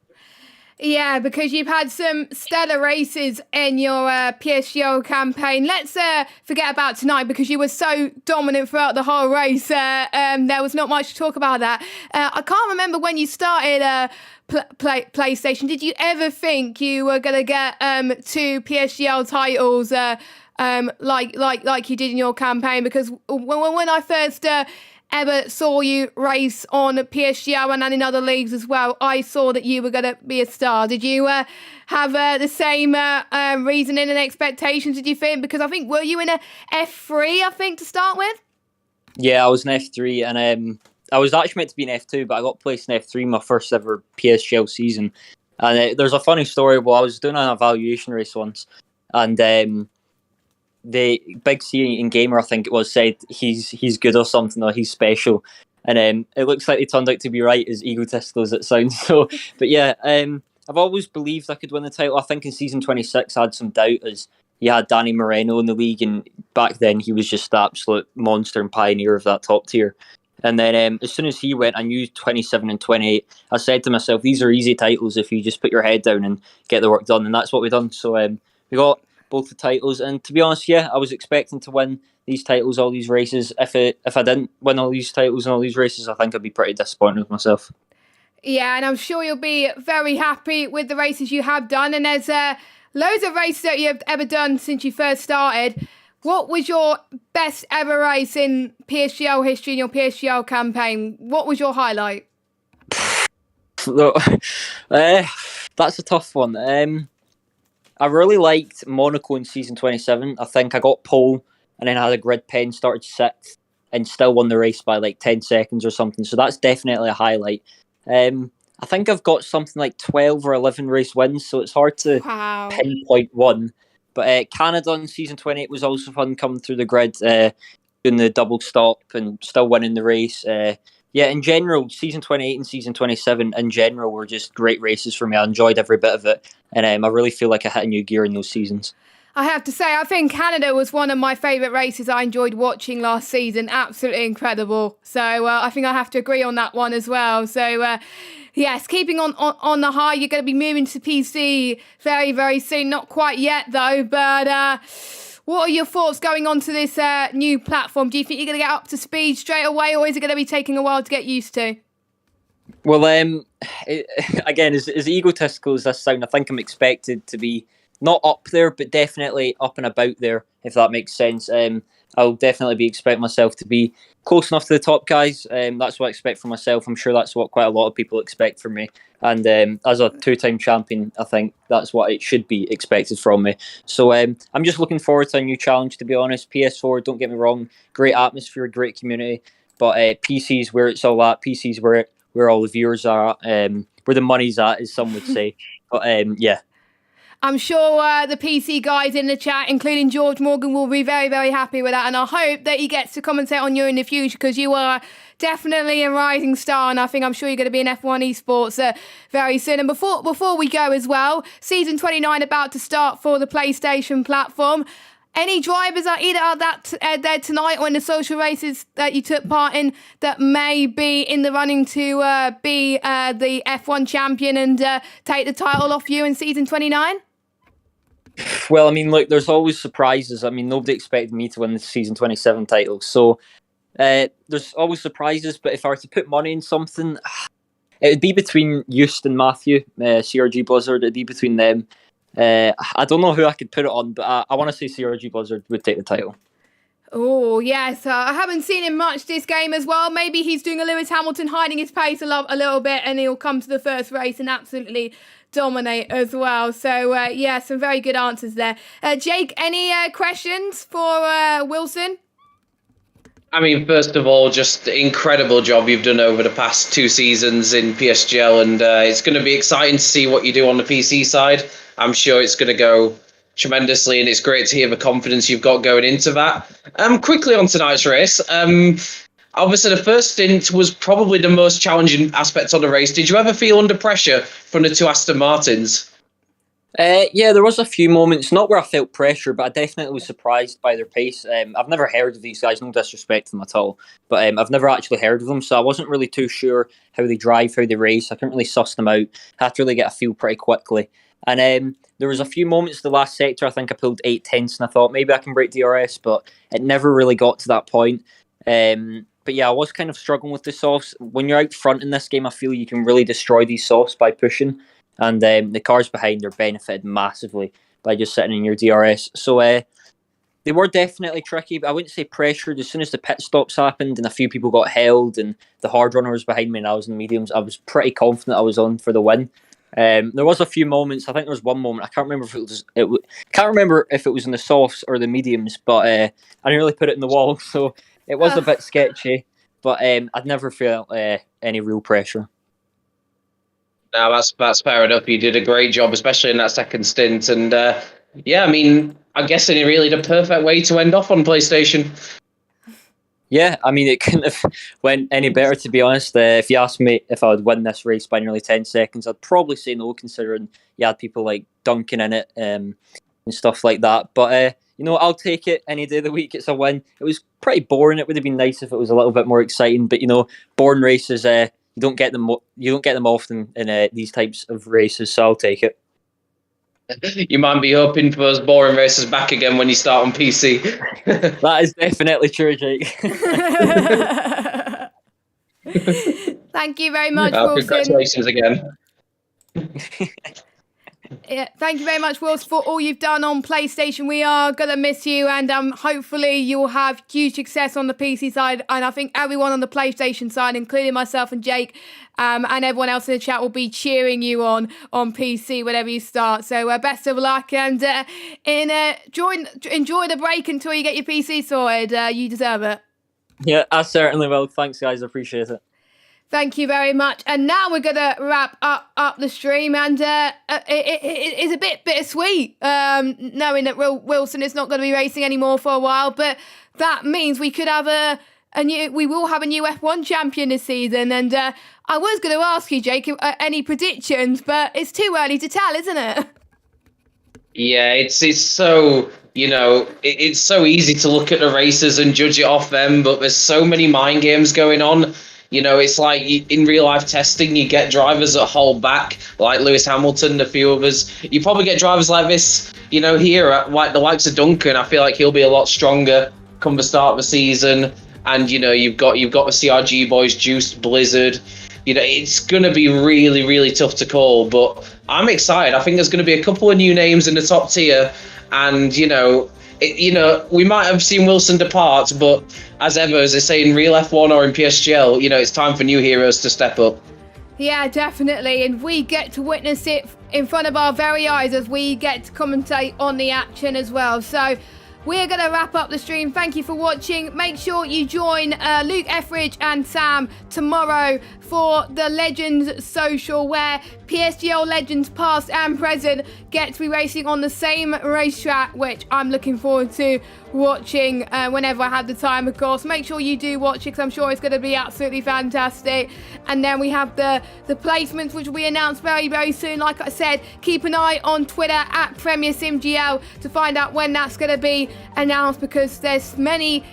Yeah, because you've had some stellar races in your PSGL campaign. Let's forget about tonight because you were so dominant throughout the whole race. There was not much to talk about that. I can't remember when you started PlayStation. Did you ever think you were going to get 2 PSGL titles like you did in your campaign? Because when I first ever saw you race on PSGL and in other leagues as well, I saw that you were going to be a star. Did you have the same reasoning and expectations, did you think? Because I think, were you in a F3, I think, to start with? Yeah, I was in F3, and I was actually meant to be in F2, but I got placed in F3 my first ever PSGL season. And there's a funny story. Well, I was doing an evaluation race once, and the Big C in Gamer, I think it was, said he's good or something, or he's special. And it looks like they turned out to be right, as egotistical as it sounds. So, but yeah, I've always believed I could win the title. I think in season 26 I had some doubt, as he had Danny Moreno in the league, and back then he was just the absolute monster and pioneer of that top tier. And then as soon as he went, I knew 27 and 28. I said to myself, these are easy titles if you just put your head down and get the work done. And that's what we've done. So we got both the titles. And to be honest, yeah, I was expecting to win these titles, all these races. If I didn't win all these titles and all these races, I think I'd be pretty disappointed with myself. Yeah, and I'm sure you'll be very happy with the races you have done. And there's loads of races that you've ever done since you first started. What was your best ever race in PSGL history, in your PSGL campaign? What was your highlight? Look, that's a tough one. I really liked Monaco in season 27. I think I got pole and then I had a grid pen, started 6th and still won the race by like 10 seconds or something. So that's definitely a highlight. I think I've got something like 12 or 11 race wins, so it's hard to pinpoint one. But Canada in season 28 was also fun, coming through the grid, doing the double stop and still winning the race. Yeah, in general, season 28 and season 27 in general were just great races for me. I enjoyed every bit of it, and I really feel like I hit a new gear in those seasons. I have to say, I think Canada was one of my favourite races I enjoyed watching last season. Absolutely incredible. So I think I have to agree on that one as well. So yes, keeping on the high, you're going to be moving to PC very, very soon. Not quite yet though, but what are your thoughts going on to this new platform? Do you think you're going to get up to speed straight away, or is it going to be taking a while to get used to? Well, again, as egotistical as this sounds, I think I'm expected to be not up there, but definitely up and about there, if that makes sense. I'll definitely be expecting myself to be close enough to the top guys. That's what I expect from myself. I'm sure that's what quite a lot of people expect from me. And as a 2-time champion, I think that's what it should be expected from me. So I'm just looking forward to a new challenge, to be honest. PS4, don't get me wrong, great atmosphere, great community. But PC is where it's all at. PC is where all the viewers are, where the money's at, as some would say. But yeah. I'm sure the PC guys in the chat, including George Morgan, will be very, very happy with that. And I hope that he gets to commentate on you in the future, because you are definitely a rising star. And I'm sure you're going to be in F1 esports very soon. And before we go as well, season 29 about to start for the PlayStation platform. Any drivers that either are there tonight or in the social races that you took part in that may be in the running to be the F1 champion and take the title off you in season 29? Well, I mean, look, there's always surprises. I mean, nobody expected me to win the season 27 title. So there's always surprises. But if I were to put money in something, it would be between Just and Matthew, CRG Blizzard. It would be between them. I don't know who I could put it on, but I want to say CRG Blizzard would take the title. Oh, yes. I haven't seen him much this game as well. Maybe he's doing a Lewis Hamilton, hiding his pace a little bit, and he'll come to the first race and absolutely dominate as well. So, yeah, some very good answers there. Jake, any questions for Wilson? I mean, first of all, just incredible job you've done over the past 2 seasons in PSGL, and it's going to be exciting to see what you do on the PC side. I'm sure it's going to go tremendously, and it's great to hear the confidence you've got going into that. Quickly on tonight's race, obviously the first stint was probably the most challenging aspect of the race. Did you ever feel under pressure from the 2 Aston Martins? Yeah, there was a few moments, not where I felt pressure, but I definitely was surprised by their pace. I've never heard of these guys, no disrespect to them at all, but I've never actually heard of them, so I wasn't really too sure how they drive, how they race. I couldn't really suss them out. I had to really get a feel pretty quickly. And there was a few moments, the last sector, I think I pulled 8/10, and I thought maybe I can break DRS, but it never really got to that point. But yeah, I was kind of struggling with the softs. When you're out front in this game, I feel you can really destroy these softs by pushing. And the cars behind are benefited massively by just sitting in your DRS. So they were definitely tricky, but I wouldn't say pressured. As soon as the pit stops happened and a few people got held and the hard runner was behind me and I was in the mediums, I was pretty confident I was on for the win. There was a few moments. I think there was one moment. I can't remember if it was in the softs or the mediums, but I didn't really put it in the wall, so it was a bit sketchy. But I'd never felt any real pressure. No, that's fair enough. You did a great job, especially in that second stint. And yeah, I mean, I'm guessing it really the perfect way to end off on PlayStation. Yeah, I mean, it couldn't have went any better, to be honest. If you asked me if I would win this race by nearly 10 seconds, I'd probably say no, considering you had people like Duncan in it and stuff like that. But I'll take it any day of the week. It's a win. It was pretty boring. It would have been nice if it was a little bit more exciting. But boring races, you don't get them. You don't get them often in these types of races. So I'll take it. You might be hoping for those boring races back again when you start on PC. That is definitely true, Jake. Thank you very much, Wilson. Congratulations again. Yeah, thank you very much, Wilson, for all you've done on PlayStation. We are going to miss you, and hopefully you'll have huge success on the PC side. And I think everyone on the PlayStation side, including myself and Jake, and everyone else in the chat will be cheering you on PC whenever you start. So best of luck, and enjoy the break until you get your PC sorted. You deserve it. Yeah, I certainly will. Thanks, guys. I appreciate it. Thank you very much. And now we're going to wrap up the stream. And it's a bit bittersweet knowing that Wilson is not going to be racing anymore for a while. But that means we could have we will have a new F1 champion this season. And I was going to ask you, Jake, any predictions, but it's too early to tell, isn't it? Yeah, it's so, it's so easy to look at the races and judge it off them, but there's so many mind games going on. It's like in real life testing, you get drivers that hold back, like Lewis Hamilton, a few others. You probably get drivers like this, here at like the likes of Duncan. I feel like he'll be a lot stronger come the start of the season. And you've got the CRG boys, Juiced, Blizzard. It's going to be really, really tough to call, but I'm excited. I think there's going to be a couple of new names in the top tier, and we might have seen Wilson depart, but as ever, as they say in real F1 or in PSGL, it's time for new heroes to step up. Yeah, definitely, and we get to witness it in front of our very eyes as we get to commentate on the action as well. So we're going to wrap up the stream. Thank you for watching. Make sure you join Luke Etheridge and Sam tomorrow for the Legends Social, where PSGL legends past and present get to be racing on the same racetrack, which I'm looking forward to watching whenever I have the time, of course. Make sure you do watch it, because I'm sure it's going to be absolutely fantastic. And then we have the placements, which will be announced very, very soon. Like I said, keep an eye on Twitter at PremierSimGL to find out when that's going to be announced, because there's many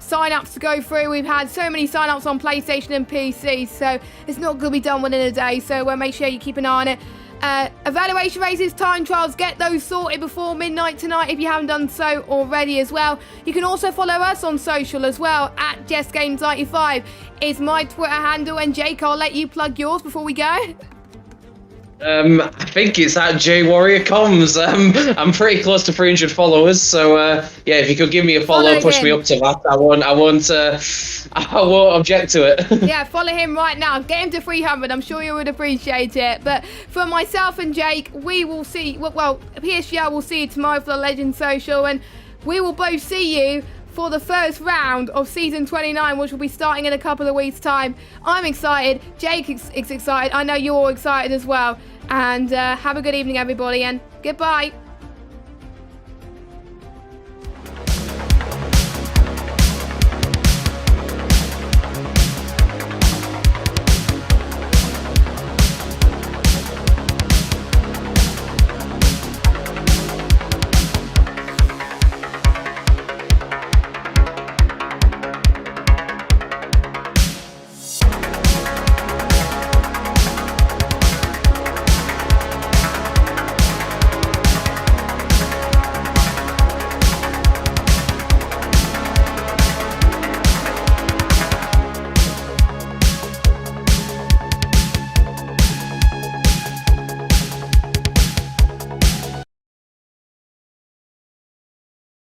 sign-ups to go through. We've had so many sign-ups on PlayStation and PC, so it's not going to be done within a day. So make sure you keep an eye on it. Evaluation races, time trials, get those sorted before midnight tonight if you haven't done so already as well. You can also follow us on social as well, at JessGames95 is my Twitter handle. And Jake, I'll let you plug yours before we go. I think it's at JWarriorComs. I'm pretty close to 300 followers, so yeah, if you could give me a follow, push me up to that, I won't object to it. Yeah, follow him right now. Get him to 300. I'm sure you would appreciate it. But for myself and Jake, we will see. Well, PSGL will see you tomorrow for the Legend Social, and we will both see you for the first round of season 29, which will be starting in a couple of weeks' time. I'm excited. Jake is excited. I know you're all excited as well. And have a good evening, everybody, and goodbye.